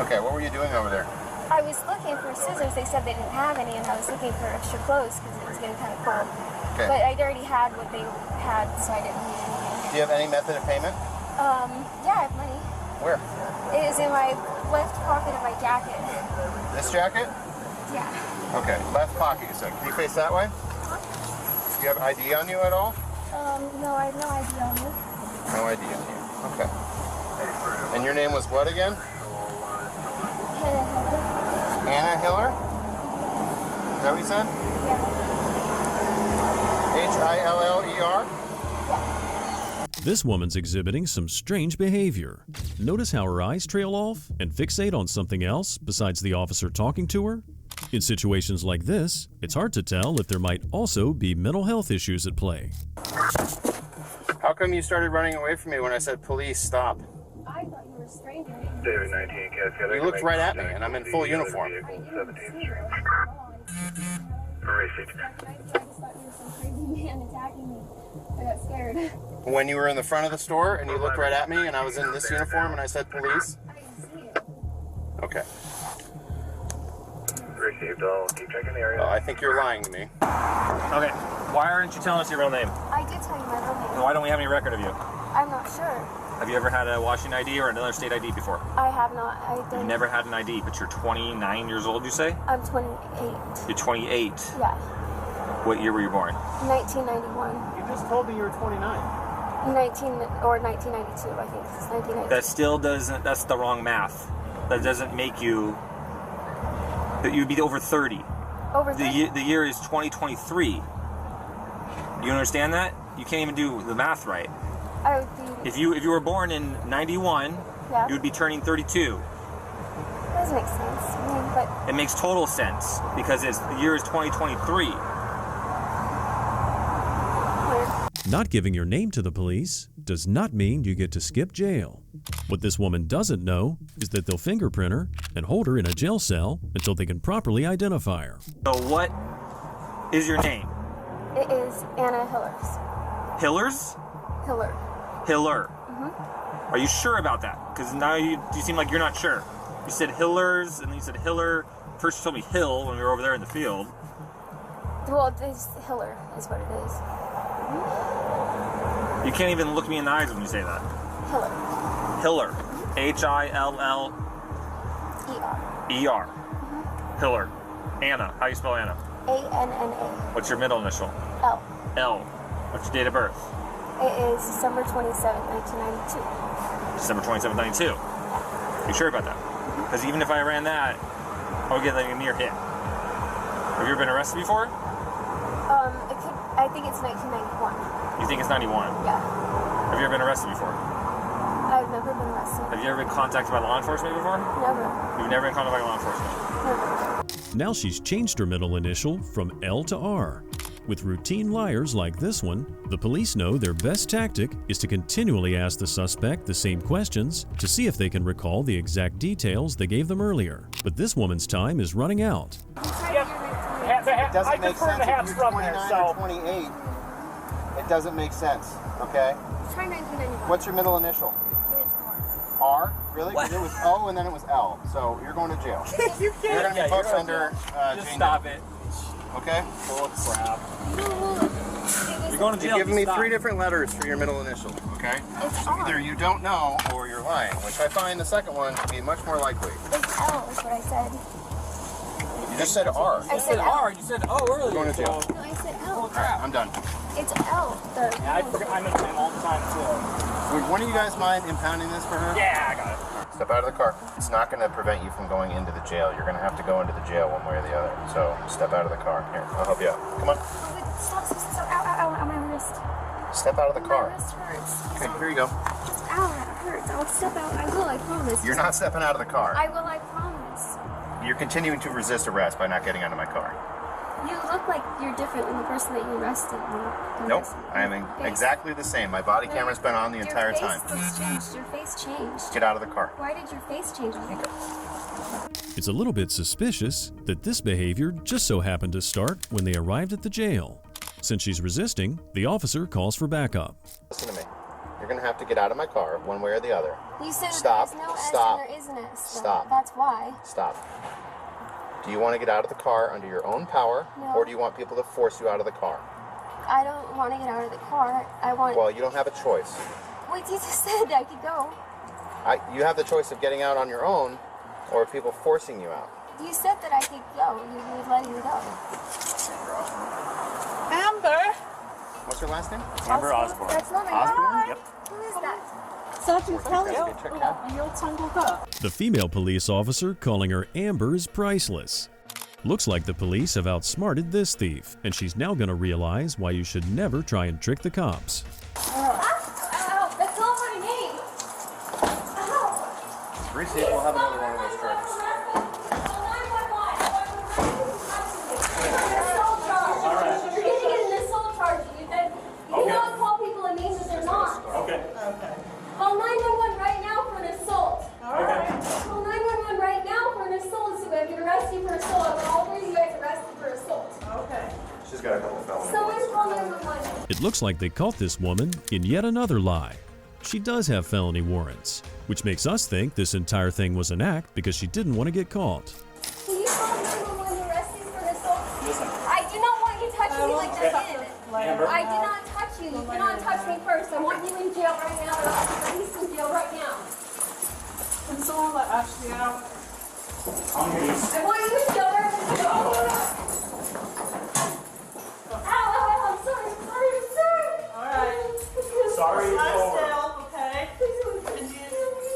Okay, what were you doing over there? I was looking for scissors. They said they didn't have any, and I was looking for extra clothes because it was getting kind of cold. Okay. But I'd already had what they had, so I didn't need anything. Do you have any method of payment? Yeah, I have money. Where? It is in my left pocket of my jacket. This jacket? Yeah. Okay, left pocket, you said. Can you face that way? Do you have ID on you at all? No, I have no ID on me. No ID on you. Okay. And your name was what again? Anna Hiller? Is that what you said? H-I-L-L-E-R? This woman's exhibiting some strange behavior. Notice how her eyes trail off and fixate on something else besides the officer talking to her? In situations like this, it's hard to tell if there might also be mental health issues at play. How come you started running away from me when I said, police, stop? I thought you were a stranger. David 19, Cascade. You looked right at me, and I'm in full uniform. I just thought you were some crazy man attacking me. I got scared. When you were in the front of the store and you looked right at me and I was in this uniform and I said police? I didn't see it. Okay. Received. I'll keep checking the area. I think you're lying to me. Okay. Why aren't you telling us your real name? I did tell you my real name. And why don't we have any record of you? I'm not sure. Have you ever had a Washington ID or another state ID before? I have not. I don't. You've never had an ID, but you're 29 years old, you say? I'm 28. You're 28. Yeah. What year were you born? 1991. You just told me you were 29. 1992, I think. It's 1992. That still doesn't, that's the wrong math. That doesn't make you, that you'd be over 30. Over 30? The year is 2023. You understand that? You can't even do the math right. I would be... If you were born in 91, yeah. you would be turning 32. That doesn't make sense. I mean, but... It makes total sense because the year is 2023. Not giving your name to the police does not mean you get to skip jail. What this woman doesn't know is that they'll fingerprint her and hold her in a jail cell until they can properly identify her. So what is your name? It is Anna Hillers. Hillers? Hiller. Hiller. Mm-hmm. Are you sure about that? Because now you seem like you're not sure. You said Hillers, and then you said Hiller. First you told me Hill when we were over there in the field. Well, this Hiller is what it is. You can't even look me in the eyes when you say that. Hiller. Hiller. H-I-L-L... E-R. Mm-hmm. Hiller. Anna. How do you spell Anna? A-N-N-A. What's your middle initial? L. L. What's your date of birth? It is December 27th, 1992. December 27th, 92. You sure about that? Because even if I ran that, I would get like a near hit. Have you ever been arrested before? I think it's 1991. You think it's 91? Yeah. Have you ever been arrested before? I've never been arrested. Have you ever been contacted by law enforcement before? Never. You've never been contacted by law enforcement? Never. Now she's changed her middle initial from L to R. With routine liars like this one, the police know their best tactic is to continually ask the suspect the same questions to see if they can recall the exact details they gave them earlier. But this woman's time is running out. It doesn't make sense if you're 29 or 28. It doesn't make sense, okay? Try 1991. What's your middle initial? It's R? Really? Because it was O and then it was L. So you're going to jail. You're going to be booked under Just Jane stop Doe. it. Okay? Full of crap. You're going to jail. You've given me 3 different letters for your middle initial, okay? So either you don't know or you're lying, which I find the second one to be much more likely. It's L is what I said. You just said R. I said R. You said O earlier. Going to jail. No, I said L. Alright, I'm done. It's L. Yeah, I forget. I mention it all the time too. Would one of you guys mind impounding this for her? Yeah, I got it. Step out of the car. It's not going to prevent you from going into the jail. You're going to have to go into the jail one way or the other. So step out of the car. Here, I'll help you out. Come on. Stop. Ow, on my wrist. Step out of the car. My wrist hurts. Okay, here you go. Ow, that hurts. I'll step out. I will, I promise. You're not stepping out of the car. I will, I promise. You're continuing to resist arrest by not getting out of my car. You look like you're different than the person that you arrested. Nope, I am exactly the same. My body camera's been on the entire time. Your face changed. Your face changed. Get out of the car. Why did your face change? It's a little bit suspicious that this behavior just so happened to start when they arrived at the jail. Since she's resisting, the officer calls for backup. Listen to me. You're gonna have to get out of my car one way or the other. You said Stop. there's no S Stop. and there is an S. Stop. That's why. Stop. Do you want to get out of the car under your own power, No. or do you want people to force you out of the car? I don't want to get out of the car. I want. Well, you don't have a choice. Wait, you just said I could go. You have the choice of getting out on your own, or people forcing you out. You said that I could go. You were letting me go. Amber. What's your last name? Amber Osborne. That's not my Osborne? Yep. Who is that? Sergeant Kelly. Check it out. You're tangled up. The female police officer calling her Amber is priceless. Looks like the police have outsmarted this thief, and she's now going to realize why you should never try and trick the cops. Ow! That's not my name. Ow! Receipt, we'll have another one of those charges. You're going to get an assault charge. You cannot call people and names that they're not. Okay. Call 911 right now for an assault. Okay. Call 911 right now for an assault. So I can arrest you for assault. I want all three of you guys arrested for assault. Okay. She's got a couple of felonies. Someone call 911. It looks like they caught this woman in yet another lie. She does have felony warrants, which makes us think this entire thing was an act because she didn't want to get caught. Can you call 911 and arrest me for an assault? I do not want you touching me like that did. I did not touch you. You cannot touch me first. I want you in jail right now. Or I'll put you in jail right now. Can someone let Ashley out? I want you in jail right now. Ow, I'm sorry. Alright. Sorry, it's Lie over. still, okay?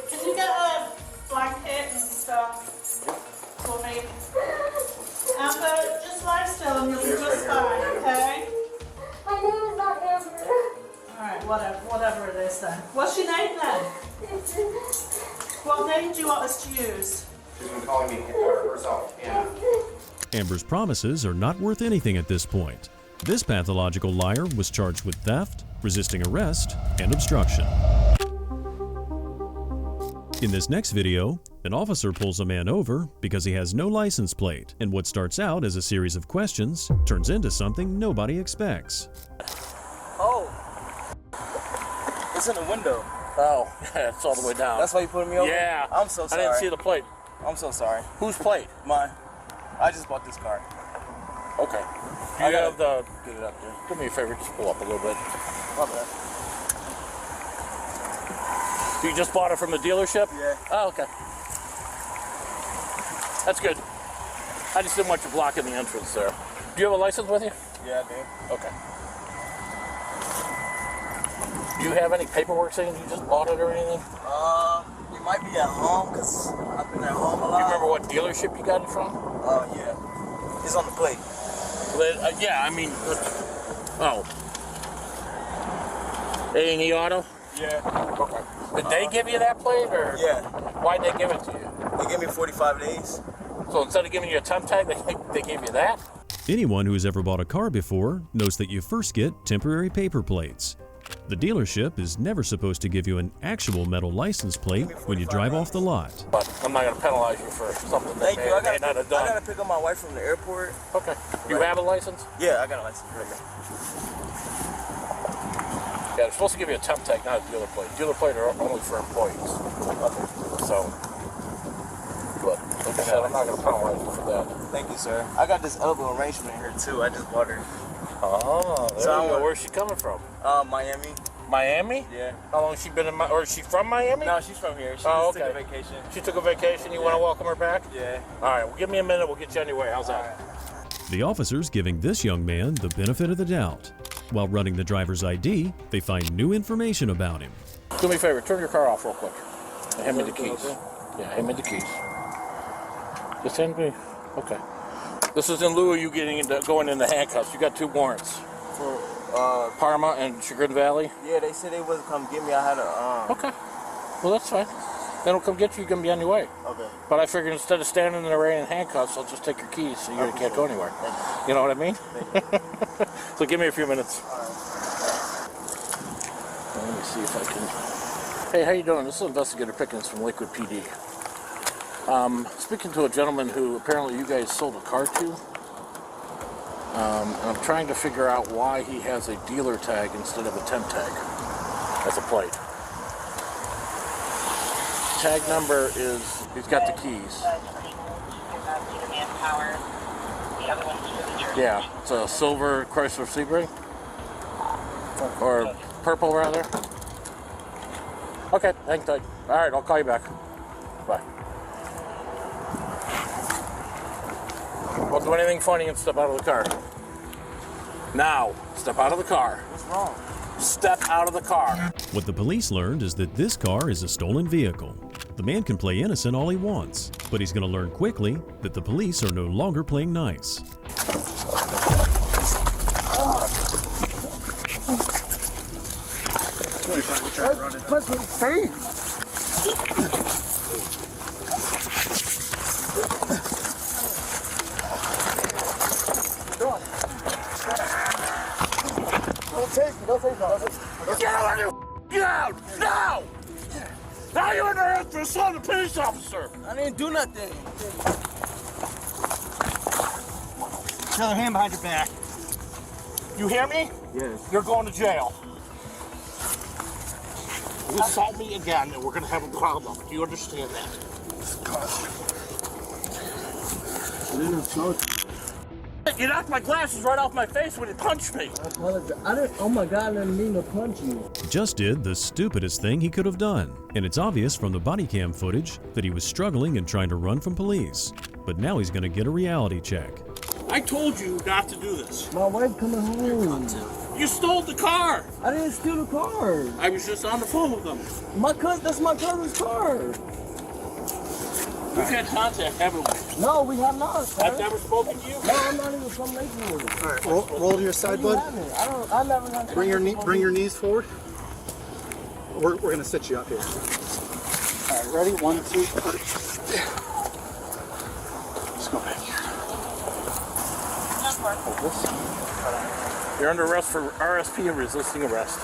Can you get a blanket and stuff for me? Amber, just lie still and you'll be just fine, okay? My name is not Amber. Alright, whatever it is then. What's your name then? What name do you want us to use? She's been calling me herself, Anna. Amber's promises are not worth anything at this point. This pathological liar was charged with theft, resisting arrest, and obstruction. In this next video, an officer pulls a man over because he has no license plate, and what starts out as a series of questions turns into something nobody expects. Oh. It's in the window. Oh, it's all the way down. That's why you put me over? Yeah. I'm so sorry. I didn't see the plate. I'm so sorry. Whose plate? Mine. I just bought this car. Okay. Do you have the... Get it up there. Do me a favor, just pull up a little bit. My bad. You just bought it from the dealership? Yeah. Oh, okay. That's good. I just didn't want you blocking the entrance there. Do you have a license with you? Yeah, I do. Okay. Do you have any paperwork saying you just bought it or anything? It might be at home because I've been at home a lot. Do you remember what dealership you got it from? Yeah. It's on the plate. Yeah, I mean, oh. A&E Auto? Yeah. Okay. Did they give you that plate, or? Yeah. Why'd they give it to you? They gave me 45 days. So instead of giving you a temp tag, they gave you that? Anyone who's ever bought a car before knows that you first get temporary paper plates. The dealership is never supposed to give you an actual metal license plate when you drive off the lot. But I'm not going to penalize you for something that Thank you. I may not have done. I gotta pick up my wife from the airport. Okay. You have a license? Yeah, I got a license right here. Yeah, they're supposed to give you a temp tag, not a dealer plate. Dealer plate are only for employees. Okay. So, but like I said, I'm not going to penalize you for that. Thank you, sir. I got this elbow arrangement here too. I just bought her. Oh, there So you go. Where's she coming from? Miami. Miami? Yeah. How long has she been in or is she from Miami? No, she's from here. She Oh, just took okay. a vacation. She took a vacation. You want to welcome her back? Yeah. All right. Well, give me a minute. We'll get you anyway. How's that? The officers giving this young man the benefit of the doubt. While running the driver's ID, they find new information about him. Do me a favor. Turn your car off real quick. And hand me the keys. Yeah, hand me the keys. Just hand me. Okay. This is in lieu of you going into handcuffs. You got 2 warrants. For Parma and Chagrin Valley. Yeah, they said they wasn't come get me. I had a Okay. Well, that's fine. Then he'll come get you. You're going to be on your way. Okay. But I figured instead of standing in the rain in handcuffs, I'll just take your keys so you can't go anywhere. You know what I mean? So give me a few minutes. Well, let me see if I can... Hey, how you doing? This is Investigator Pickens from Lakewood PD. Speaking to a gentleman who apparently you guys sold a car to. And I'm trying to figure out why he has a dealer tag instead of a temp tag as a plate. Tag number is, he's got the keys. Yeah, it's a silver Chrysler Sebring. Or purple, rather. Okay, hang tight. All right, I'll call you back. Bye. Don't do anything funny and step out of the car. Now, step out of the car. What's wrong? Step out of the car. What the police learned is that this car is a stolen vehicle. The man can play innocent all he wants, but he's going to learn quickly that the police are no longer playing nice. Get out! Get out! Now! Now you're under arrest for assault a police officer! I didn't do nothing. Your other hand behind your back. You hear me? Yes. You're going to jail. You assault me again and we're going to have a problem. Do you understand that? I didn't assault you. You knocked my glasses right off my face when you punched me. I apologize. Oh my God, I didn't mean to punch you. Just did the stupidest thing he could have done, and it's obvious from the body cam footage that he was struggling and trying to run from police. But now he's going to get a reality check. I told you not to do this. My wife coming home. You stole the car. I didn't steal the car. I was just on the phone with them. That's my cousin's car. We've had contact, haven't we? No, we have not, sir. I've never spoken to you? No, I'm not even from Lakewood. All right, roll to your side, bud. I never had Bring your knees forward. We're gonna sit you up here. All right, ready? 1, 2, 3. Let's go back here. You're under arrest for RSP and resisting arrest.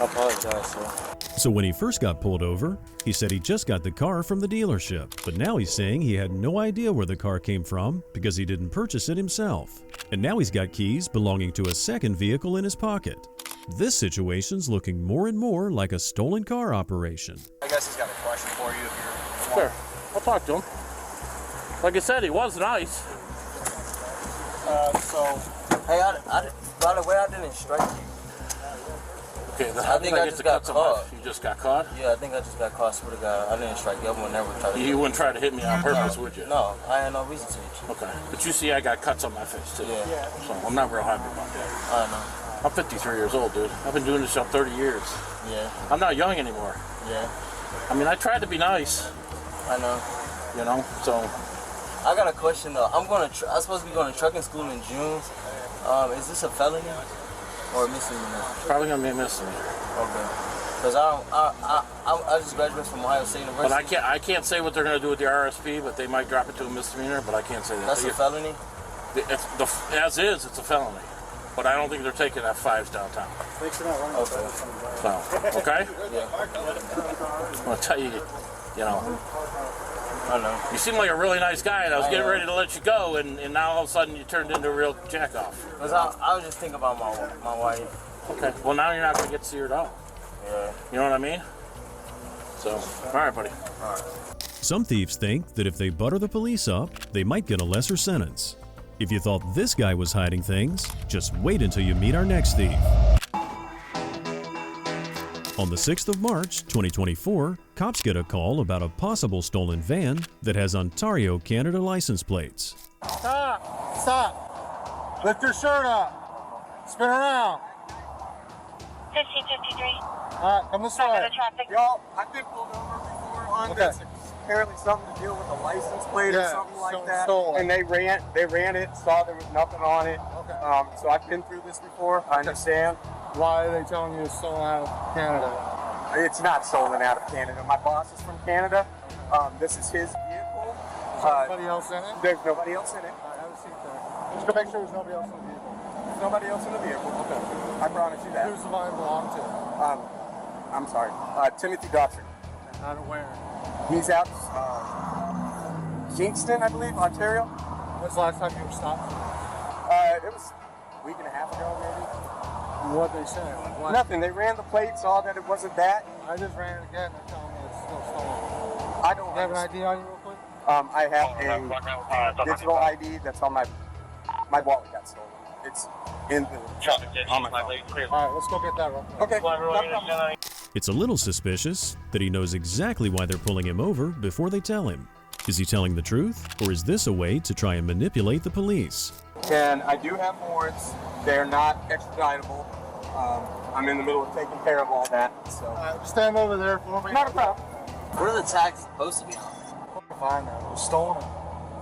I apologize, sir. So when he first got pulled over, he said he just got the car from the dealership. But now he's saying he had no idea where the car came from because he didn't purchase it himself. And now he's got keys belonging to a second vehicle in his pocket. This situation's looking more and more like a stolen car operation. I guess he's got a question for you if you're... Sure, I'll talk to him. Like I said, he was nice. Hey, by the way, I didn't strike you. Okay, then I think I just got caught. You just got caught? Yeah, I think I just got caught. Swear to God, I didn't strike you. I would never try to. You wouldn't try to hit me on purpose, would you? No, I had no reason to hit you. Okay, but you see I got cuts on my face too. Yeah. So I'm not real happy about that. I know. I'm 53 years old, dude. I've been doing this job 30 years. Yeah. I'm not young anymore. Yeah. I mean, I tried to be nice. I know. You know, so. I got a question though. I'm supposed to be going to trucking school in June. Is this a felony or a misdemeanor? Probably gonna be a misdemeanor. Okay. Because I just graduated from Ohio State University. But I can't say what they're gonna do with the RSP, but they might drop it to a misdemeanor. But I can't say that. That's a felony. As is, it's a felony. But I don't think they're taking F5s downtown. Thanks for not running. Okay. So, okay? Yeah. I'm gonna tell you, you know. I know. You seem like a really nice guy, and I was getting ready to let you go, and now all of a sudden you turned into a real jack-off. Because I was just thinking about my wife. Okay. Well, now you're not going to get to see her dog. Yeah. You know what I mean? So, all right, buddy. All right. Some thieves think that if they butter the police up, they might get a lesser sentence. If you thought this guy was hiding things, just wait until you meet our next thief. On the 6th of March, 2024, cops get a call about a possible stolen van that has Ontario, Canada license plates. Stop! Stop! Lift your shirt up! Spin around! 1553. Come this way. Y'all, I've been pulled over before on this. Apparently something to deal with a license plate or something like that. Stolen. And they ran it, saw there was nothing on it. Okay. So I've been through this before. I understand. Why are they telling you it's stolen out of Canada? It's not stolen out of Canada. My boss is from Canada. This is his vehicle. Nobody else in it? There's nobody else in it. Have a seat there. Just to make sure there's nobody else in the vehicle. There's nobody else in the vehicle. Okay. I promise you that. Who's the line belong to? I'm sorry. Timothy Dotson. Out of where? He's out Kingston, I believe, Ontario. When's the last time you were stopped? It was a week and a half ago, maybe. What'd they say? What? Nothing. They ran the plate, saw that it wasn't that. I just ran it again. They're telling me it's still stolen. I don't have an ID on you real quick? I have a digital ID that's on my wallet got stolen. It's in the on my phone. All right, let's go get that real quick. Okay. It's a little suspicious that he knows exactly why they're pulling him over before they tell him. Is he telling the truth, or is this a way to try and manipulate the police? And I do have warrants. They're not extraditable. I'm in the middle of taking care of all that. So stand over there for me. Not a problem. What are the tags supposed to be on? Fine now. It was stolen in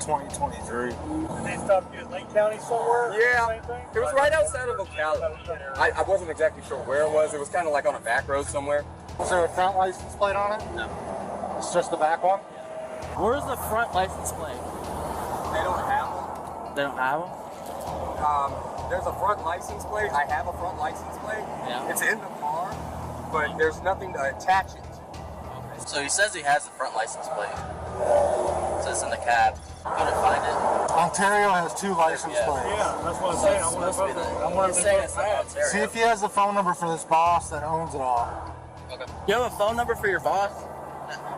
2023. They stopped you at Lake County somewhere? Yeah. It was right outside of Ocala. I wasn't exactly sure where it was. It was kind of like on a back road somewhere. Was there a front license plate on it? No. It's just the back one? Where's the front license plate? They don't have them. They don't have them? There's a front license plate. I have a front license plate. Yeah. It's in the car, but there's nothing to attach it to. Okay. So he says he has the front license plate. It says in the cab. Couldn't find it. Ontario has 2 license plates. Yeah, that's what I'm saying. I want to say it's not Ontario. See if he has the phone number for this boss that owns it all. Okay. You have a phone number for your boss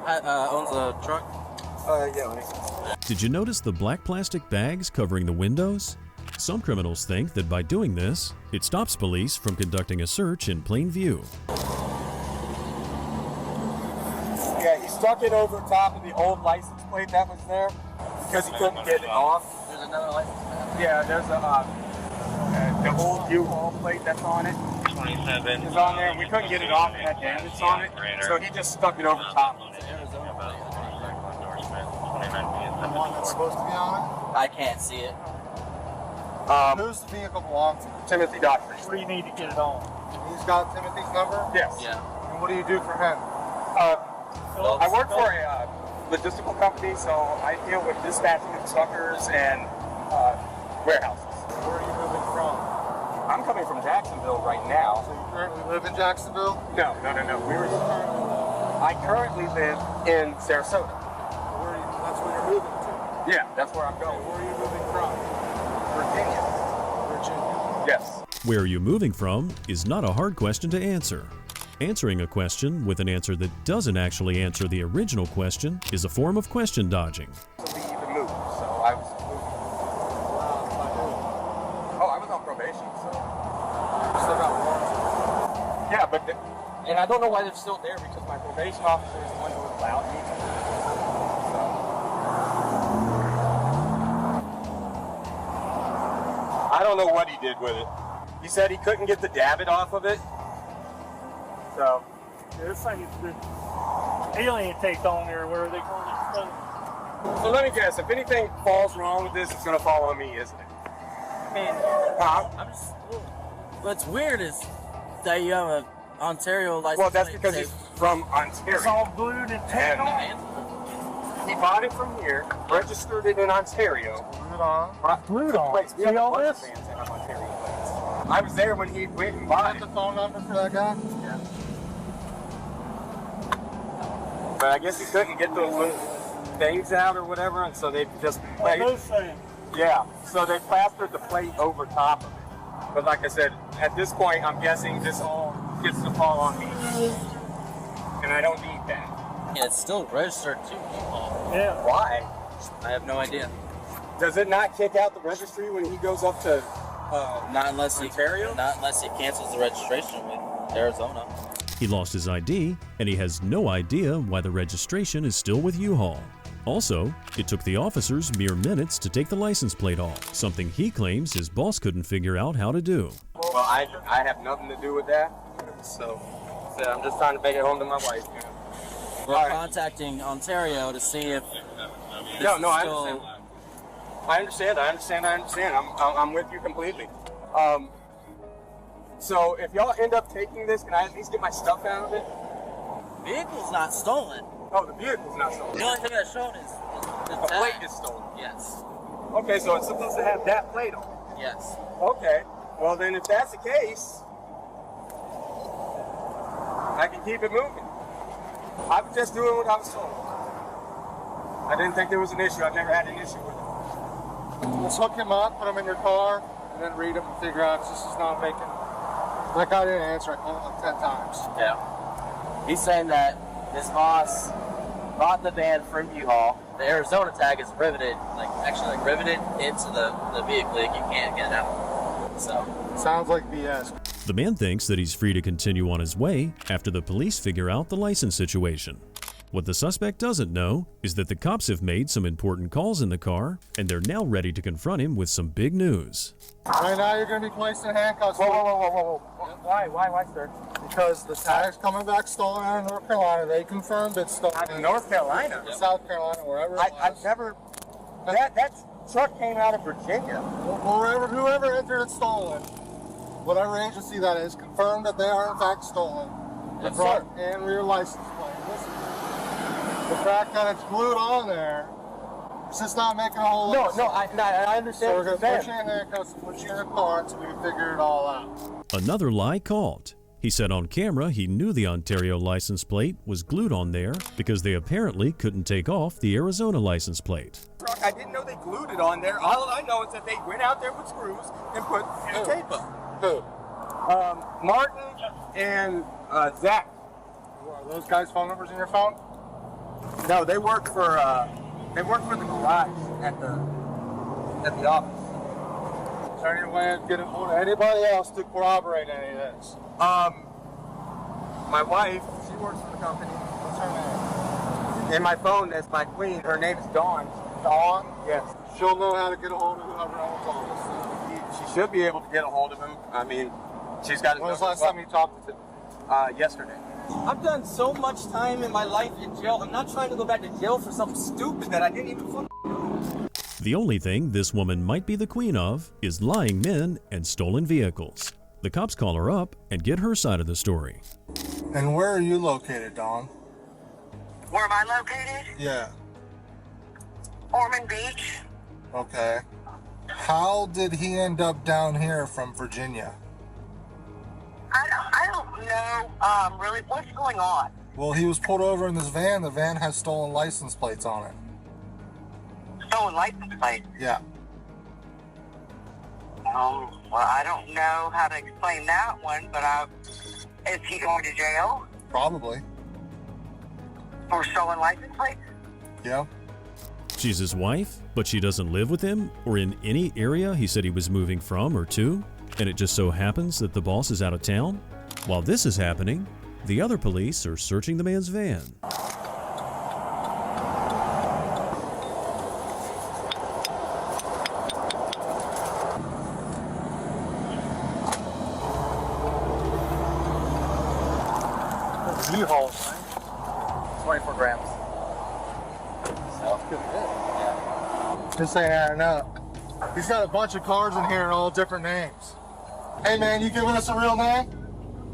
that owns the truck? Yeah. Did you notice the black plastic bags covering the windows? Some criminals think that by doing this, it stops police from conducting a search in plain view. Yeah, he stuck it over top of the old license plate that was there because he couldn't get it off. There's another license plate? Yeah, there's the old U-Haul plate that's on it. 27 is on there. We couldn't get it off. It had damage on it, so he just stuck it over top of it. The one that's supposed to be on it? I can't see it. Who's the vehicle belong to? Timothy Doctor. Where do you need to get it on? He's got Timothy's number? Yes. Yeah. And what do you do for him? I work for a logistical company, so I deal with dispatching of truckers and warehouses. Where are you moving from? I'm coming from Jacksonville right now. So you currently live in Jacksonville? No. I currently live in Sarasota. That's where you're moving to? Yeah, that's where I'm going. Where are you moving from? Virginia. Yes. Where are you moving from is not a hard question to answer. Answering a question with an answer that doesn't actually answer the original question is a form of question dodging. To leave and move, so I was moving. Oh, I was on probation, so. Still got warrants? Yeah, but and I don't know why they're still there because my probation officer is the one who allowed me to. I don't know what he did with it. He said he couldn't get the davit off of it. So. Yeah, it's like it's the alien take on there, where they call it. So let me guess, if anything falls wrong with this, it's going to fall on me, isn't it? Man, I'm just. What's weird is that you have an Ontario license. Well, that's because he's from Ontario. It's all glued and tacked on. He bought it from here, registered it in Ontario. Glued on. See all this? I was there when he went and bought it. The phone number for that guy? Yeah. But I guess he couldn't get those little things out or whatever, and so they just played. Yeah, so they plastered the plate over top of it. But like I said, at this point, I'm guessing this all gets to fall on me. And I don't need that. Yeah, it's still registered to U-Haul. Yeah. Why? I have no idea. Does it not kick out the registry when he goes up to not unless Ontario? Not unless he cancels the registration with Arizona. He lost his ID, and he has no idea why the registration is still with U-Haul. Also, it took the officers mere minutes to take the license plate off, something he claims his boss couldn't figure out how to do. Well, I have nothing to do with that, so I'm just trying to make it home to my wife. We're contacting Ontario to see if I understand. I understand. I'm with you completely. So if y'all end up taking this, can I at least get my stuff out of it? vehicle's not stolen. Oh, the vehicle's not stolen. The only thing that's shown is the plate tag. is stolen. Yes. Okay, so it's supposed to have that plate on it. Yes. Okay. Well, then if that's the case, I can keep it moving. I was just doing what I was told. I didn't think there was an issue. I've never had an issue with it. Let's hook him up, put him in your car, and then read him and figure out if this is not making. That guy didn't answer. I called him like 10 times. Yeah. He's saying that his boss bought the van from U-Haul. The Arizona tag is riveted, actually riveted into the vehicle. You can't get it out. So. Sounds like BS. The man thinks that he's free to continue on his way after the police figure out the license situation. What the suspect doesn't know is that the cops have made some important calls in the car, and they're now ready to confront him with some big news. Right now, you're going to be placed in handcuffs. Whoa. Why, sir? Because the tag's coming back stolen out of North Carolina. They confirmed it's stolen. Out of North Carolina? South Carolina, wherever it was. I've never... That truck came out of Virginia. Whoever entered it stolen, whatever agency that is, confirmed that they are in fact stolen. The front and rear license plate. Listen, the fact that it's glued on there, it's just not making a whole lot of sense. I understand. So we're going to put you in handcuffs and put you in a car until we can figure it all out. Another lie caught. He said on camera he knew the Ontario license plate was glued on there because they apparently couldn't take off the Arizona license plate. I didn't know they glued it on there. All I know is that they went out there with screws and put tape up. Who? Martin and Zach. Are those guys' phone numbers in your phone? No, they work for the garage at the office. Is there any way of getting hold of anybody else to corroborate any of this? My wife, she works for the company. What's her name? In my phone, that's my queen. Her name is Dawn. Dawn? Yes. She'll know how to get a hold of whoever owns all this. She should be able to get a hold of him. I mean, she's got his When was the last time you talked to him? Yesterday. I've done so much time in my life in jail. I'm not trying to go back to jail for something stupid that I didn't even fucking do. The only thing this woman might be the queen of is lying men and stolen vehicles. The cops call her up and get her side of the story. And where are you located, Dawn? Where am I located? Yeah. Ormond Beach. Okay. How did he end up down here from Virginia? I don't know really what's going on. Well, he was pulled over in this van. The van has stolen license plates on it. Stolen license plate. Yeah. Well, I don't know how to explain that one, but is he going to jail Probably. for stolen license plates? Yeah. She's his wife, but she doesn't live with him or in any area he said he was moving from or to, and it just so happens that the boss is out of town. While this is happening, the other police are searching the man's van. U-Haul, 24 grams. So good. Yeah. Just saying, I don't know. He's got a bunch of cars in here and all different names. Hey man, you giving us a real name?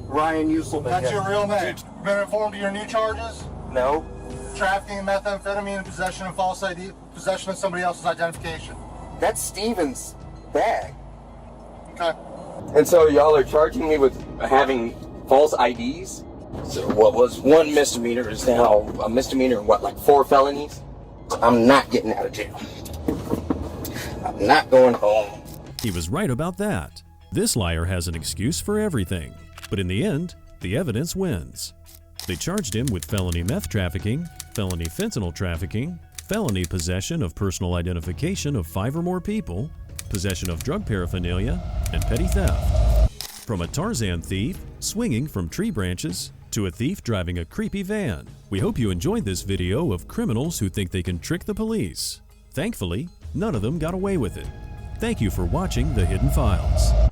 Ryan Uselman. That's your real name. You been informed of your new charges? No. Trafficking in methamphetamine and possession of false ID, possession of somebody else's identification. That's Steven's bag. Okay. And so y'all are charging me with having false IDs? So what was one misdemeanor is now a misdemeanor and what, like 4 felonies? I'm not getting out of jail. I'm not going home. He was right about that. This liar has an excuse for everything. But in the end, the evidence wins. They charged him with felony meth trafficking, felony fentanyl trafficking, felony possession of personal identification of 5 or more people, possession of drug paraphernalia, and petty theft. From a Tarzan thief swinging from tree branches to a thief driving a creepy van. We hope you enjoyed this video of criminals who think they can trick the police. Thankfully, none of them got away with it. Thank you for watching The Hidden Files.